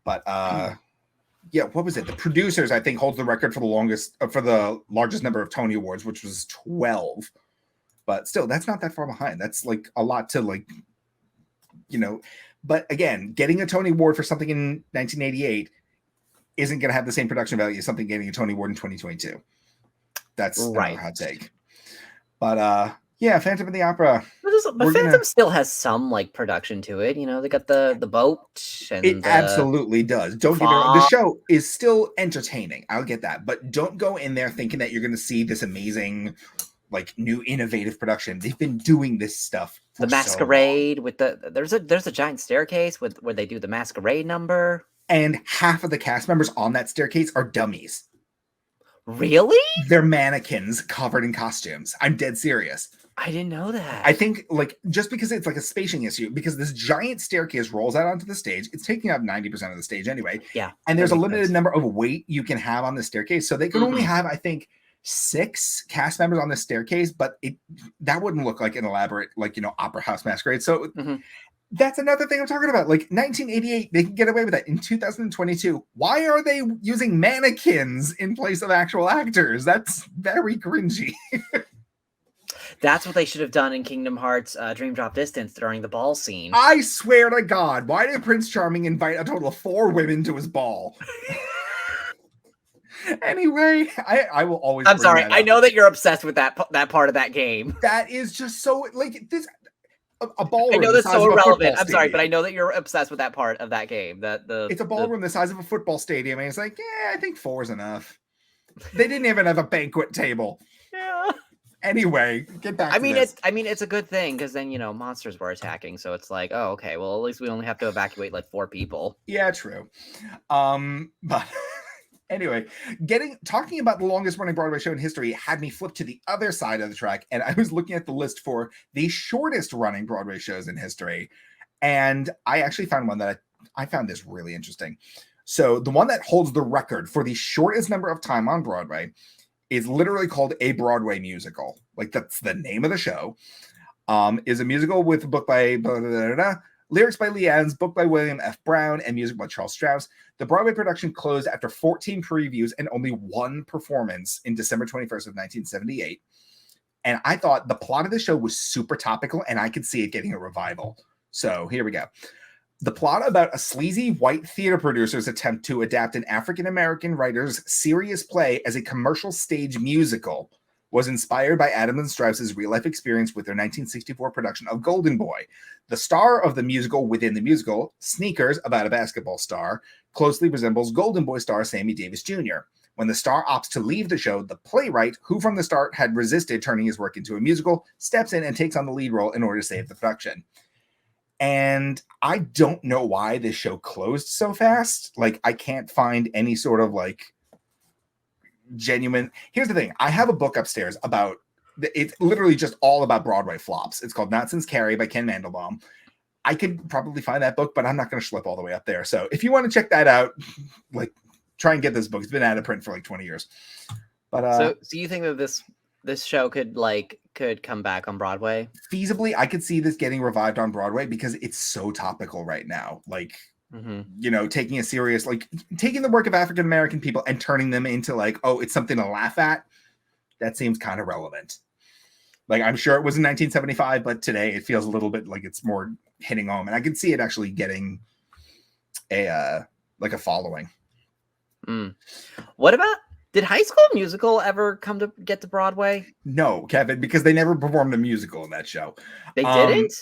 But yeah, what was it? The Producers, I think, holds the record for the largest number of Tony Awards, which was 12. But still, that's not that far behind. That's like a lot to like, you know. But again, getting a Tony Award for something in 1988 isn't going to have the same production value as something getting a Tony Award in 2022. That's right. Hot take. But yeah, Phantom of the Opera. But Phantom still has some like production to it. You know, they got the boat. And it absolutely does. Don't get me wrong. The show is still entertaining. I'll get that. But don't go in there thinking that you're going to see this amazing, like, new innovative production. They've been doing this stuff. The Masquerade with there's a giant staircase where they do the Masquerade number. And half of the cast members on that staircase are dummies. Really? They're mannequins covered in costumes. I'm dead serious. I didn't know that. I think, like, just because it's like a spacing issue, because this giant staircase rolls out onto the stage, it's taking up 90% of the stage anyway. Yeah. And there's a limited number of weight you can have on the staircase. So they could only have, I think, 6 cast members on the staircase, but that wouldn't look like an elaborate, like, you know, opera house masquerade. So that's another thing I'm talking about. Like, 1988, they can get away with that. In 2022, why are they using mannequins in place of actual actors? That's very cringy. That's what they should have done in Kingdom Hearts Dream Drop Distance during the ball scene. I swear to God, why did Prince Charming invite a total of 4 women to his ball? Anyway, I will always. I'm sorry. I know that you're obsessed with that part of that game. That is just so, like, this. A ballroom. I know that's so irrelevant. I'm sorry, but I know that you're obsessed with that part of that game. It's a ballroom the size of a football stadium, and it's like, yeah, I think 4 is enough. They didn't even have a banquet table. Yeah. Anyway, get back I to mean, this. it's a good thing because then monsters were attacking, so it's like, oh, okay, well, at least we only have to evacuate like 4 people. Yeah, true. But anyway, talking about the longest running Broadway show in history had me flip to the other side of the track, and I was looking at the list for the shortest running Broadway shows in history, and I actually found one that I found this really interesting. So the one that holds the record for the shortest number of time on Broadway is literally called A Broadway Musical. Like, that's the name of the show. Is a musical with a book by lyrics by Lee Evans, book by William F. Brown, and music by Charles Strauss. The Broadway production closed after 14 previews and only one performance in December 21st of 1978. And I thought the plot of the show was super topical, and I could see it getting a revival. So here we go. The plot about a sleazy white theater producer's attempt to adapt an African-American writer's serious play as a commercial stage musical was inspired by Adams and Strauss's real-life experience with their 1964 production of Golden Boy. The star of the musical within the musical, Sneakers, about a basketball star, closely resembles Golden Boy star Sammy Davis Jr. When the star opts to leave the show, the playwright, who from the start had resisted turning his work into a musical, steps in and takes on the lead role in order to save the production. And I don't know why this show closed so fast. Like, I can't find any sort of like genuine. Here's the thing. I have a book upstairs about, it's literally just all about Broadway flops. It's called Not Since Carrie by Ken Mandelbaum. I could probably find that book, but I'm not going to schlep all the way up there. So if you want to check that out, like, try and get this book. It's been out of print for like 20 years. But so you think that this show could come back on Broadway? Feasibly, I could see this getting revived on Broadway because it's so topical right now. Like, taking the work of African American people and turning them into like, oh, it's something to laugh at. That seems kind of relevant. Like, I'm sure it was in 1975, but today it feels a little bit like it's more hitting home, and I can see it actually getting a following. What about, did High School Musical ever get to Broadway? No, Kevin, because they never performed a musical in that show. They didn't?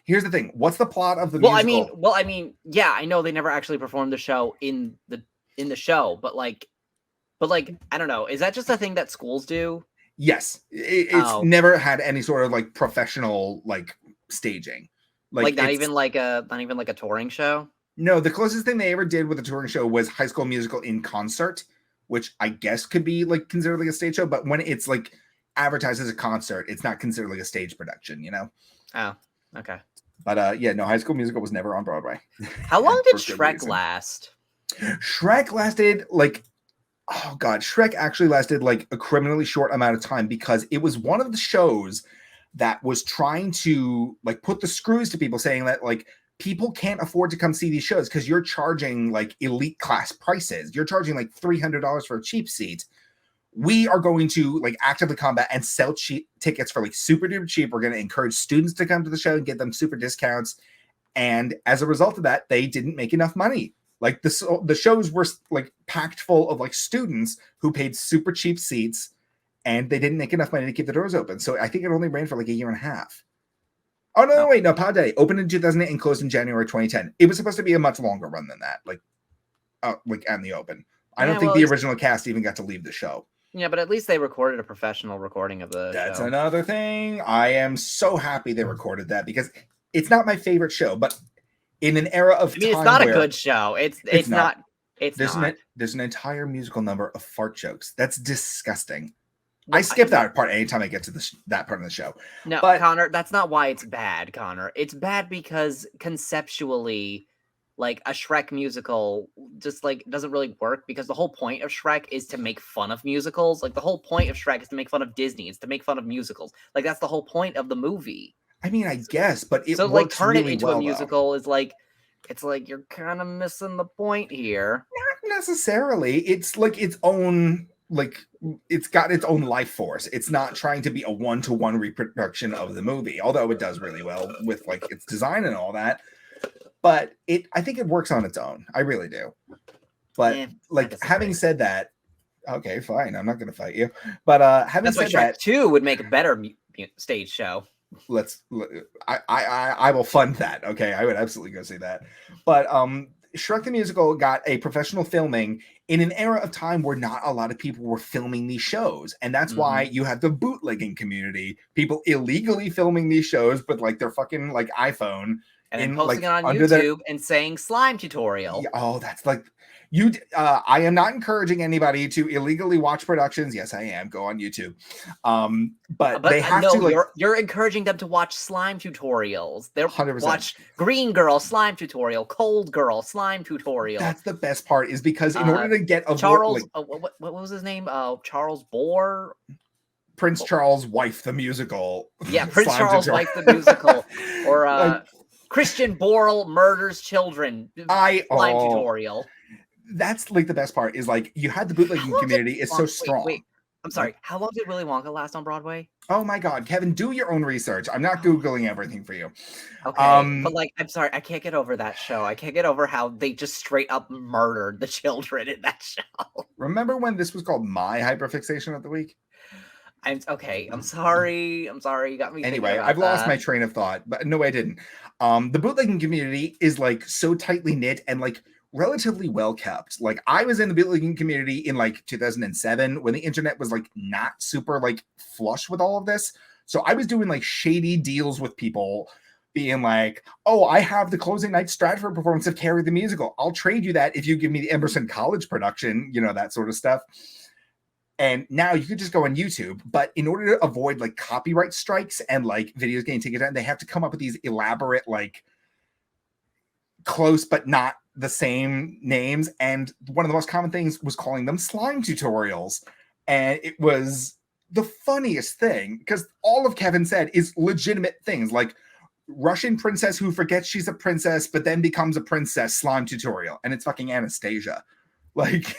Here's the thing. What's the plot of the musical? I mean, yeah, I know they never actually performed the show in the show, but I don't know. Is that just a thing that schools do? Yes. It's never had any sort of like professional like staging. Like not even like a touring show? No, the closest thing they ever did with a touring show was High School Musical in Concert, which I guess could be like considered like a stage show, but when it's like advertised as a concert, it's not considered like a stage production, you know? Oh, okay. But no, High School Musical was never on Broadway. How long did Shrek last? Shrek lasted Shrek actually lasted like a criminally short amount of time because it was one of the shows that was trying to like put the screws to people, saying that like people can't afford to come see these shows because you're charging like elite class prices. You're charging like $300 for a cheap seat. We are going to like actively combat and sell cheap tickets for like super duper cheap. We're going to encourage students to come to the show and get them super discounts. And as a result of that, they didn't make enough money. Like the shows were like packed full of like students who paid super cheap seats, and they didn't make enough money to keep the doors open. So I think it only ran for like a year and a half. Oh, no, wait, no, Pod Day opened in 2008 and closed in January 2010. It was supposed to be a much longer run than that, like out in the open. I don't think the original cast even got to leave the show. Yeah, but at least they recorded a professional recording of the show. That's another thing. I am so happy they recorded that because it's not my favorite show, but in an era of time it's not a good show. It's not. There's an entire musical number of fart jokes. That's disgusting. I skip that part anytime I get to that part of the show. No, but Connor, that's not why it's bad, Connor. It's bad because conceptually, like a Shrek musical just like doesn't really work because the whole point of Shrek is to make fun of musicals. Like the whole point of Shrek is to make fun of Disney. It's to make fun of musicals. Like that's the whole point of the movie. I mean, I guess, but it so works like turn really it into well, a musical is like, it's like you're kind of missing the point here. Not necessarily. It's like its own, like it's got its own life force. It's not trying to be a one-to-one reproduction of the movie, although it does really well with like its design and all that. But I think it works on its own. I really do. But like having said that, okay, fine. I'm not going to fight you. But having said that, Shrek 2 would make a better stage show. I will fund that. Okay, I would absolutely go see that. But Shrek the Musical got a professional filming in an era of time where not a lot of people were filming these shows. And that's why you have the bootlegging community, people illegally filming these shows with like their fucking like iPhone. And then posting it on YouTube and saying slime tutorial. Yeah, oh, that's like I am not encouraging anybody to illegally watch productions. Yes, I am. Go on YouTube. But they have to. Like, you're encouraging them to watch slime tutorials. They're 100%. Watch Green Girl slime tutorial, Cold Girl slime tutorial. That's the best part, is because in order to get a Charles, what was his name? Charles Bohr. Prince Charles' Wife, the musical. Yeah, Prince Charles' Wife, the musical, or Christian Borle murders children. Slime tutorial. That's like the best part, is like you had the bootlegging community is so strong. Wait, I'm sorry. How long did Willy Wonka last on Broadway? Oh my God, Kevin, do your own research. I'm not Googling everything for you. Okay, but like, I'm sorry, I can't get over that show. I can't get over how they just straight up murdered the children in that show. Remember when this was called My Hyperfixation of the Week? I'm sorry. You got me. Anyway, I've lost my train of thought, but no, I didn't. The bootlegging community is like so tightly knit and like relatively well kept. Like I was in the bootlegging community in like 2007 when the internet was like not super like flush with all of this. So I was doing like shady deals with people, being like, oh, I have the closing night Stratford performance of Carrie the Musical. I'll trade you that if you give me the Emerson College production, you know, that sort of stuff. And now you could just go on YouTube, but in order to avoid like copyright strikes and like videos getting taken down, they have to come up with these elaborate, like close but not the same names. And one of the most common things was calling them slime tutorials. And it was the funniest thing because all of Kevin said is legitimate things like Russian princess who forgets she's a princess, but then becomes a princess slime tutorial. And it's fucking Anastasia. Like,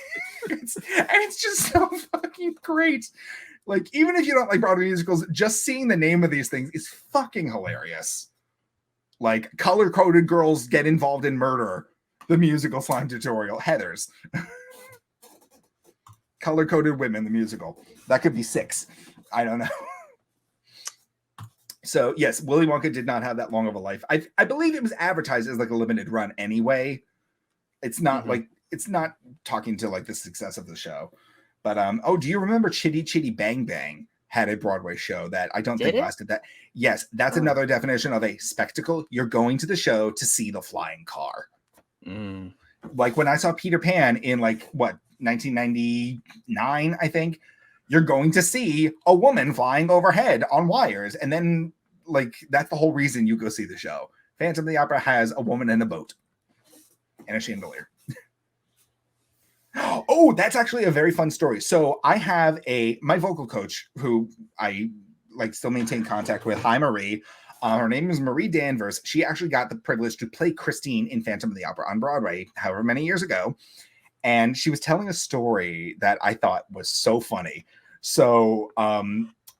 it's just so fucking great. Like, even if you don't like Broadway musicals, just seeing the name of these things is fucking hilarious. Like, color-coded girls get involved in murder. The musical slime tutorial. Heathers. Color-coded women, the musical. That could be 6. I don't know. So, yes, Willy Wonka did not have that long of a life. I believe it was advertised as like a limited run anyway. It's not like, it's not talking to like the success of the show. But, oh, do you remember Chitty Chitty Bang Bang had a Broadway show that I don't think lasted that? Yes, that's another definition of a spectacle. You're going to the show to see the flying car. Like when I saw Peter Pan in like, what, 1999, I think, you're going to see a woman flying overhead on wires. And then, like, that's the whole reason you go see the show. Phantom of the Opera has a woman in a boat and a chandelier. Oh, that's actually a very fun story. So I have my vocal coach who I like still maintain contact with. Hi, Marie. Her name is Marie Danvers. She actually got the privilege to play Christine in Phantom of the Opera on Broadway, however many years ago. And she was telling a story that I thought was so funny. So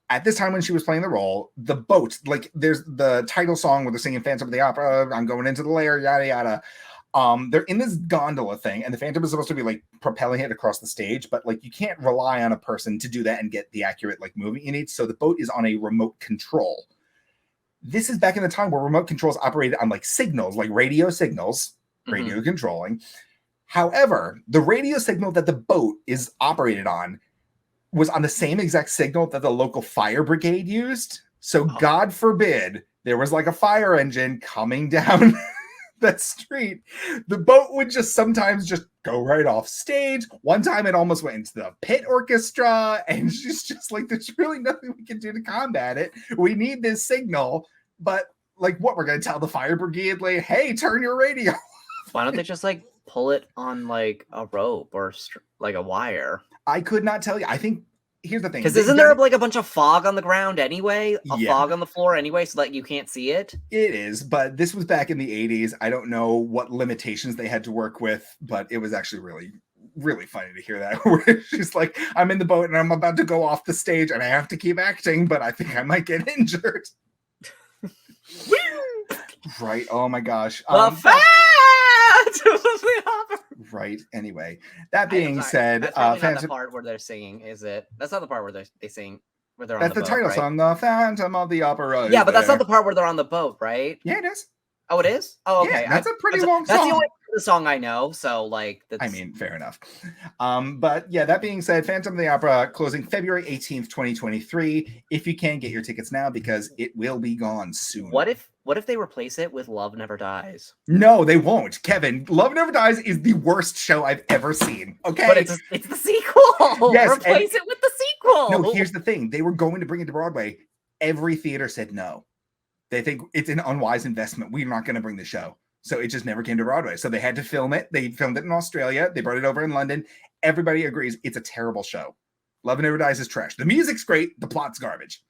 at this time when she was playing the role, the boat, like there's the title song where they're singing Phantom of the Opera, I'm going into the lair, yada, yada. They're in this gondola thing, and the Phantom is supposed to be like propelling it across the stage, but like you can't rely on a person to do that and get the accurate like movement you need. So the boat is on a remote control. This is back in the time where remote controls operated on like signals, like radio signals, radio controlling. However, the radio signal that the boat is operated on was on the same exact signal that the local fire brigade used. So God forbid there was like a fire engine coming down that street. The boat would just sometimes just go right off stage. One time it almost went into the pit orchestra, and she's just like, there's really nothing we can do to combat it. We need this signal, but like what, we're going to tell the fire brigade, like, hey, turn your radio off. Why don't they just like pull it on like a rope or like a wire? I could not tell you. I think here's the thing. Because isn't there like a bunch of fog on the ground anyway? Fog on the floor anyway, so that you can't see it? It is, but this was back in the 80s. I don't know what limitations they had to work with, but it was actually really, really funny to hear that. Where she's like, I'm in the boat and I'm about to go off the stage and I have to keep acting, but I think I might get injured. Right. Oh my gosh. Right. Anyway, that being said, that's not the part where they're singing, is it? That's not the part where they sing. Where they're on that's the title song, The Phantom of the Opera. Yeah, but that's not the part where they're on the boat, right? Yeah, it is. Oh, it is? Oh, okay. Yeah, that's a pretty long song. the song I know, so like that's... I mean, fair enough. But yeah, that being said, Phantom of the Opera closing February 18th, 2023. If you can, get your tickets now because it will be gone soon. What if they replace it with Love Never Dies? No, they won't. Kevin, Love Never Dies is the worst show I've ever seen. Okay. But it's the sequel. Yes, replace it with the sequel. No, here's the thing. They were going to bring it to Broadway. Every theater said no. They think it's an unwise investment. We're not going to bring the show. So it just never came to Broadway. So they had to film it. They filmed it in Australia. They brought it over in London. Everybody agrees it's a terrible show. Love Never Dies is trash. The music's great. The plot's garbage.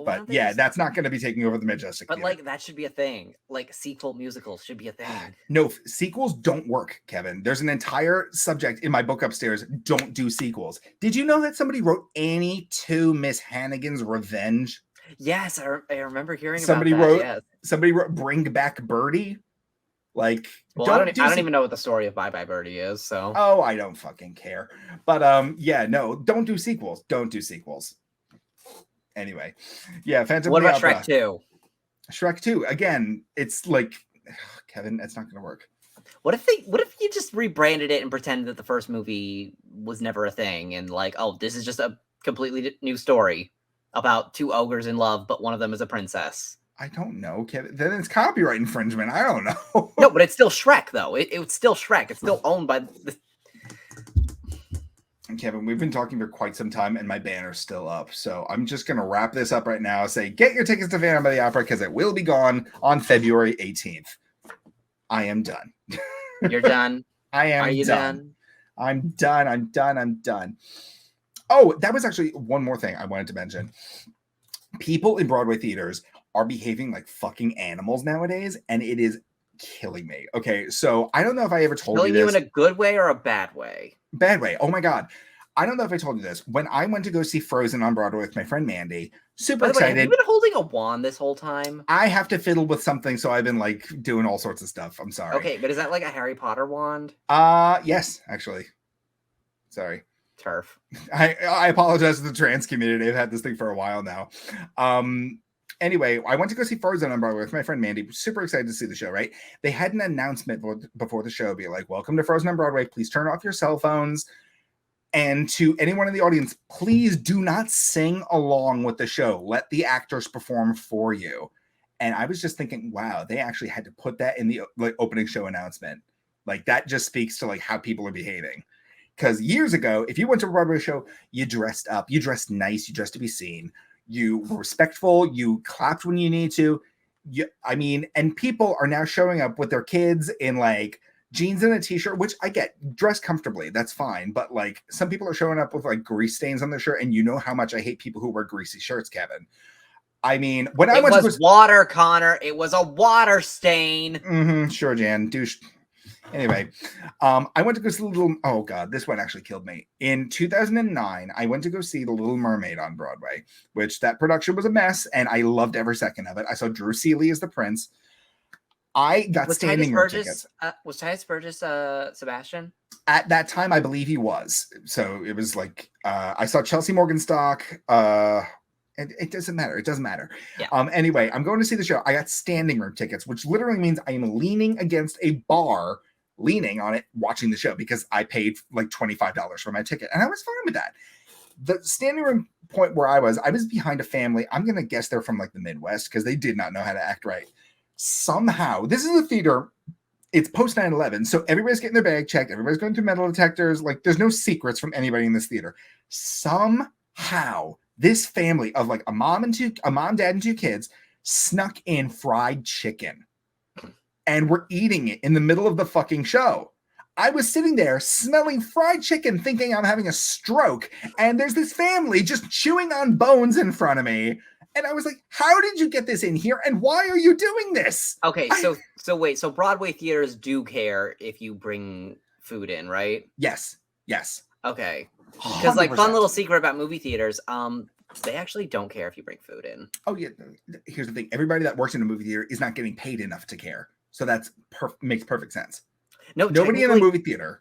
But yeah, that's not going to be taking over the Majestic But Theater. like that should be a thing. Like sequel musicals should be a thing. No, sequels don't work, Kevin. There's an entire subject in my book upstairs. Don't do sequels. Did you know that somebody wrote Annie to Miss Hannigan's Revenge? Yes, I remember hearing somebody about that. Wrote, yes. Somebody wrote Bring Back Birdie. Like, well, I don't even know what the story of Bye Bye Birdie is. So, oh, I don't fucking care. But yeah, no, don't do sequels. Don't do sequels. Anyway, yeah, Phantom. What about Shrek 2? Shrek 2 again. It's like, Kevin, it's not going to work. What if you just rebranded it and pretended that the first movie was never a thing and like, oh, this is just a completely new story about two ogres in love, but one of them is a princess? I don't know, Kevin. Then it's copyright infringement. I don't know. No, but it's still Shrek, though. It's still Shrek. It's still owned by the... Kevin, we've been talking for quite some time, and my banner's still up. So I'm just going to wrap this up right now. Say, get your tickets to Phantom of the Opera because it will be gone on February 18th. I am done. You're done? I am Are you done? I'm done. I'm done. I'm done. Oh, that was actually one more thing I wanted to mention. People in Broadway theaters are behaving like fucking animals nowadays, and it is killing me. Okay, so I don't know if I ever told you this. Killing you in a good way or a bad way? Bad way. Oh my God. I don't know if I told you this. When I went to go see Frozen on Broadway with my friend Mandy, super excited. Have you been holding a wand this whole time? I have to fiddle with something, so I've been like doing all sorts of stuff. I'm sorry. Okay, but is that like a Harry Potter wand? Yes, actually. Sorry. Turf. I apologize to the trans community. I've had this thing for a while now. Anyway, I went to go see Frozen on Broadway with my friend Mandy. Super excited to see the show, right? They had an announcement before the show, be like, welcome to Frozen on Broadway. Please turn off your cell phones. And to anyone in the audience, please do not sing along with the show. Let the actors perform for you. And I was just thinking, wow, they actually had to put that in the like opening show announcement. Like that just speaks to like how people are behaving. Because years ago, if you went to a Broadway show, you dressed up, you dressed nice, you dressed to be seen. You were respectful. You clapped when you need to. And people are now showing up with their kids in like jeans and a t-shirt, which I get. Dress comfortably, that's fine. But like some people are showing up with like grease stains on their shirt, and you know how much I hate people who wear greasy shirts, Kevin. I mean, when I went to water, Connor. It was a water stain. Sure, Jan. Douche. Anyway, I went to go see oh God, this one actually killed me. In 2009, I went to go see The Little Mermaid on Broadway, which that production was a mess, and I loved every second of it. I saw Drew Seeley as the prince. I got standing room tickets. Was Titus Burgess Sebastian? At that time, I believe he was. So it was like, I saw Chelsea Morgenstock. It doesn't matter. It doesn't matter. Yeah. Anyway, I'm going to see the show. I got standing room tickets, which literally means I am leaning against a bar, leaning on it, watching the show because I paid like $25 for my ticket. And I was fine with that. The standing room point where I was behind a family. I'm going to guess they're from like the Midwest because they did not know how to act right. Somehow, this is a theater. It's post 9/11. So everybody's getting their bag checked. Everybody's going through metal detectors. Like there's no secrets from anybody in this theater. Somehow, this family of like a mom, dad, and two kids snuck in fried chicken and were eating it in the middle of the fucking show. I was sitting there smelling fried chicken, thinking I'm having a stroke. And there's this family just chewing on bones in front of me. And I was like, how did you get this in here? And why are you doing this? Okay, so wait, so Broadway theaters do care if you bring food in, right? Yes. Okay. Because like fun little secret about movie theaters, they actually don't care if you bring food in. Oh yeah. Here's the thing. Everybody that works in a movie theater is not getting paid enough to care. So that's makes perfect sense. No, nobody in a movie theater.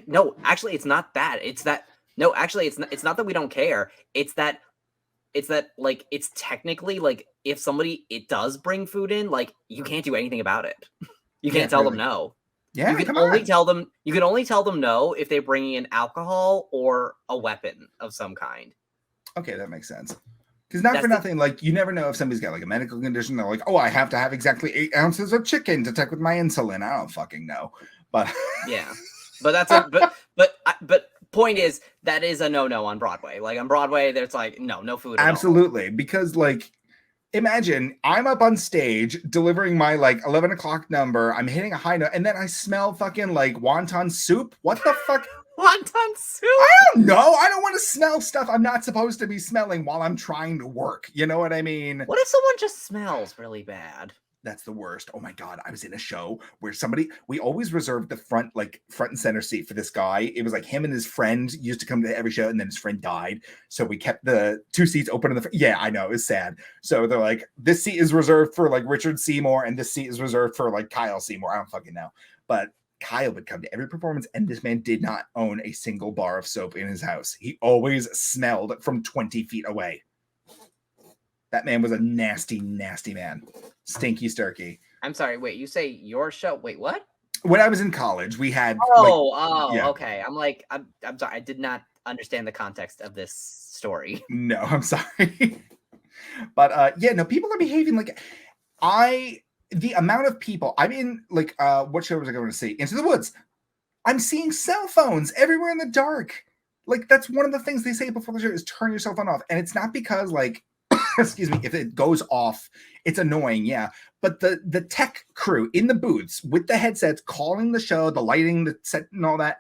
No, actually it's not that. It's not that we don't care. It's that like it's technically like if somebody does bring food in, like you can't do anything about it. You can't tell them no. Yeah, You can come only on. tell them. You can only tell them no if they're bringing in alcohol or a weapon of some kind. Okay, that makes sense. Because not for nothing, like you never know if somebody's got like a medical condition. They're like, oh, I have to have exactly 8 ounces of chicken to take with my insulin. I don't fucking know, but yeah, but that's a but point is that is a no on Broadway. Like on Broadway, there's like no food. Absolutely, at all. because like imagine I'm up on stage delivering my like 11 o'clock number. I'm hitting a high note, and then I smell fucking like wonton soup. What the fuck? Wonton soup? I don't know. I don't want to smell stuff I'm not supposed to be smelling while I'm trying to work. You know what I mean? What if someone just smells really bad? That's the worst. Oh my God. I was in a show where we always reserved the front and center seat for this guy. It was like him and his friend used to come to every show, and then his friend died. So we kept the 2 seats open in the yeah, I know. It was sad. So they're like, this seat is reserved for like Richard Seymour, and this seat is reserved for like Kyle Seymour. I don't fucking know. But Kyle would come to every performance, and this man did not own a single bar of soap in his house. He always smelled from 20 feet away. That man was a nasty, nasty man. Stinky sturky. I'm sorry. Wait, you say your show? Wait, what? When I was in college, we had. Okay. I'm sorry. I did not understand the context of this story. No, I'm sorry. But people are behaving like the amount of people. I'm in like what show was I going to see? Into the Woods. I'm seeing cell phones everywhere in the dark. Like that's one of the things they say before the show is turn your cell phone off, and it's not because like. Excuse me, if it goes off, it's annoying, yeah. But the tech crew in the booths with the headsets calling the show, the lighting, the set, and all that.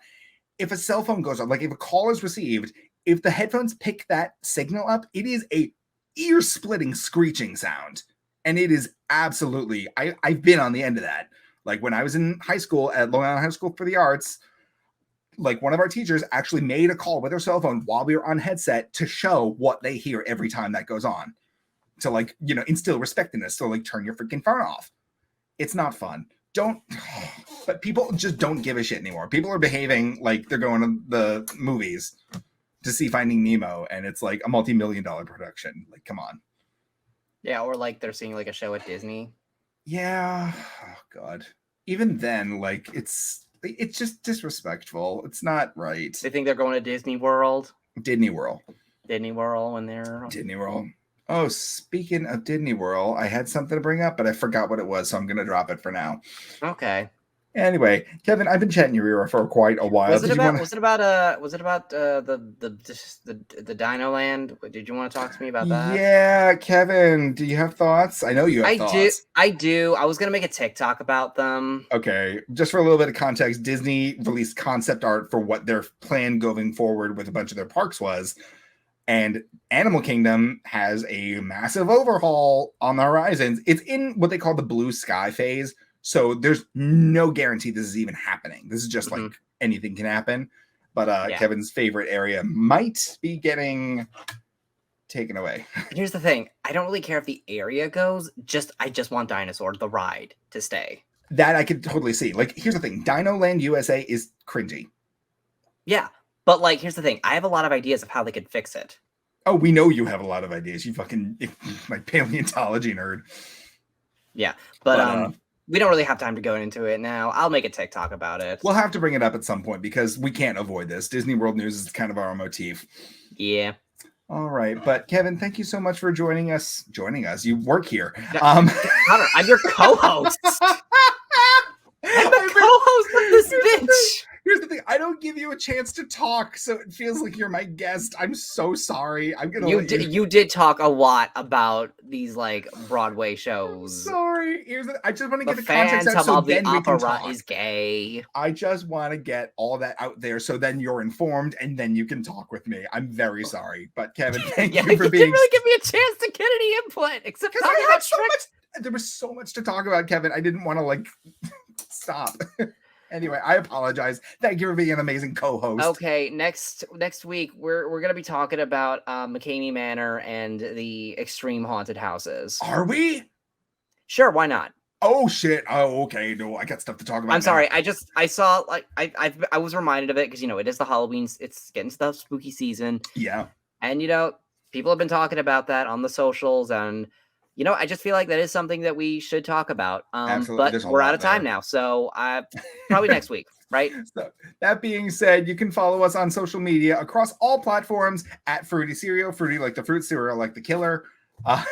If a cell phone goes off, like if a call is received, if the headphones pick that signal up, it is a ear-splitting screeching sound, and it is absolutely. I've been on the end of that. Like when I was in high school at Long Island High School for the Arts. Like one of our teachers actually made a call with her cell phone while we were on headset to show what they hear every time that goes on to like, instill respect in this. So like turn your freaking phone off. It's not fun. But people just don't give a shit anymore. People are behaving like they're going to the movies to see Finding Nemo. And it's like a multi-million-dollar production. Like, come on. Yeah. Or like they're seeing like a show at Disney. Yeah. Oh God. Even then, like it's just disrespectful. It's not right. They think they're going to Disney World. Disney World when they're Disney World. Oh, speaking of Disney World, I had something to bring up, but I forgot what it was, so I'm gonna drop it for now. Okay. Anyway, Kevin, I've been chatting your ear for quite a while. Was it about the Dino Land? Did you want to talk to me about that? Yeah, Kevin, do you have thoughts? I know you have thoughts. I do. I was gonna make a TikTok about them. Okay, just for a little bit of context, Disney released concept art for what their plan going forward with a bunch of their parks was. And Animal Kingdom has a massive overhaul on the horizons. It's in what they call the blue sky phase. So there's no guarantee this is even happening. This is just like anything can happen. But Kevin's favorite area might be getting taken away. Here's the thing. I don't really care if the area goes. I just want Dinosaur, the ride, to stay. That I could totally see. Like, here's the thing. Dino Land USA is cringy. Yeah. But like, here's the thing. I have a lot of ideas of how they could fix it. Oh, we know you have a lot of ideas. You fucking like paleontology nerd. Yeah. But we don't really have time to go into it now. I'll make a TikTok about it. We'll have to bring it up at some point because we can't avoid this. Disney World News is kind of our motif. Yeah. All right. But Kevin, thank you so much for joining us. You work here. Connor, I'm your co-host. I'm the co-host of this bitch. Here's the thing. I don't give you a chance to talk, so it feels like you're my guest. I'm so sorry. I'm gonna. You did talk a lot about these like Broadway shows. I'm sorry. I just want to get the context out so then we can talk. Is gay. I just want to get all that out there, so then you're informed, and then you can talk with me. I'm very sorry, but Kevin, thank you for being. You didn't really give me a chance to get any input, except talking about there was so much to talk about, Kevin. I didn't want to like stop. Anyway, I apologize. Thank you for being an amazing co-host. Okay, next week we're gonna be talking about McCamey Manor and the extreme haunted houses. Are we? Sure, why not? Oh shit! Oh okay. No, I got stuff to talk about. I'm sorry. I saw like I was reminded of it because it is the Halloween. It's getting to the spooky season. Yeah. And people have been talking about that on the socials, and I just feel like that is something that we should talk about. Absolutely. But we're out of time now, so probably next week, right? So that being said, you can follow us on social media across all platforms at Fruity Cereal, fruity like the fruit, cereal like the killer. I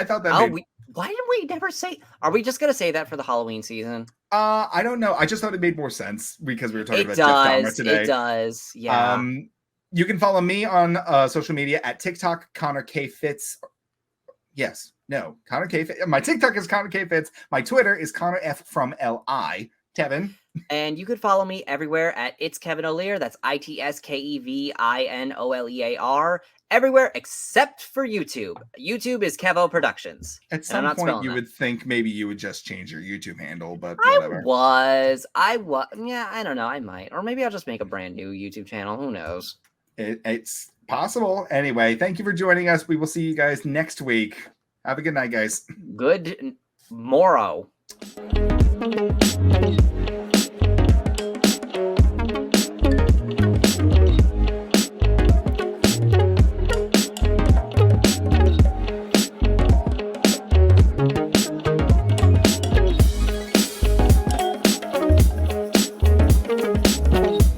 thought that. Why did we never say? Are we just gonna say that for the Halloween season? I don't know. I just thought it made more sense because we were talking about Jeff Dahmer today. It does. Yeah. You can follow me on social media at TikTok, Connor K Fitz. Yes, no, Connor K Fitz. My TikTok is Connor K Fitz. My Twitter is Connor F from LI. Kevin. And you can follow me everywhere at It's Kevin O'Lear. That's ITSKEVINOLEAR. Everywhere except for YouTube. YouTube is Kevo Productions. At some point, you would think maybe you would just change your YouTube handle, but whatever. I was. Yeah, I don't know. I might. Or maybe I'll just make a brand new YouTube channel. Who knows? It's possible. Anyway, thank you for joining us. We will see you guys next week. Have a good night, guys. Good morrow.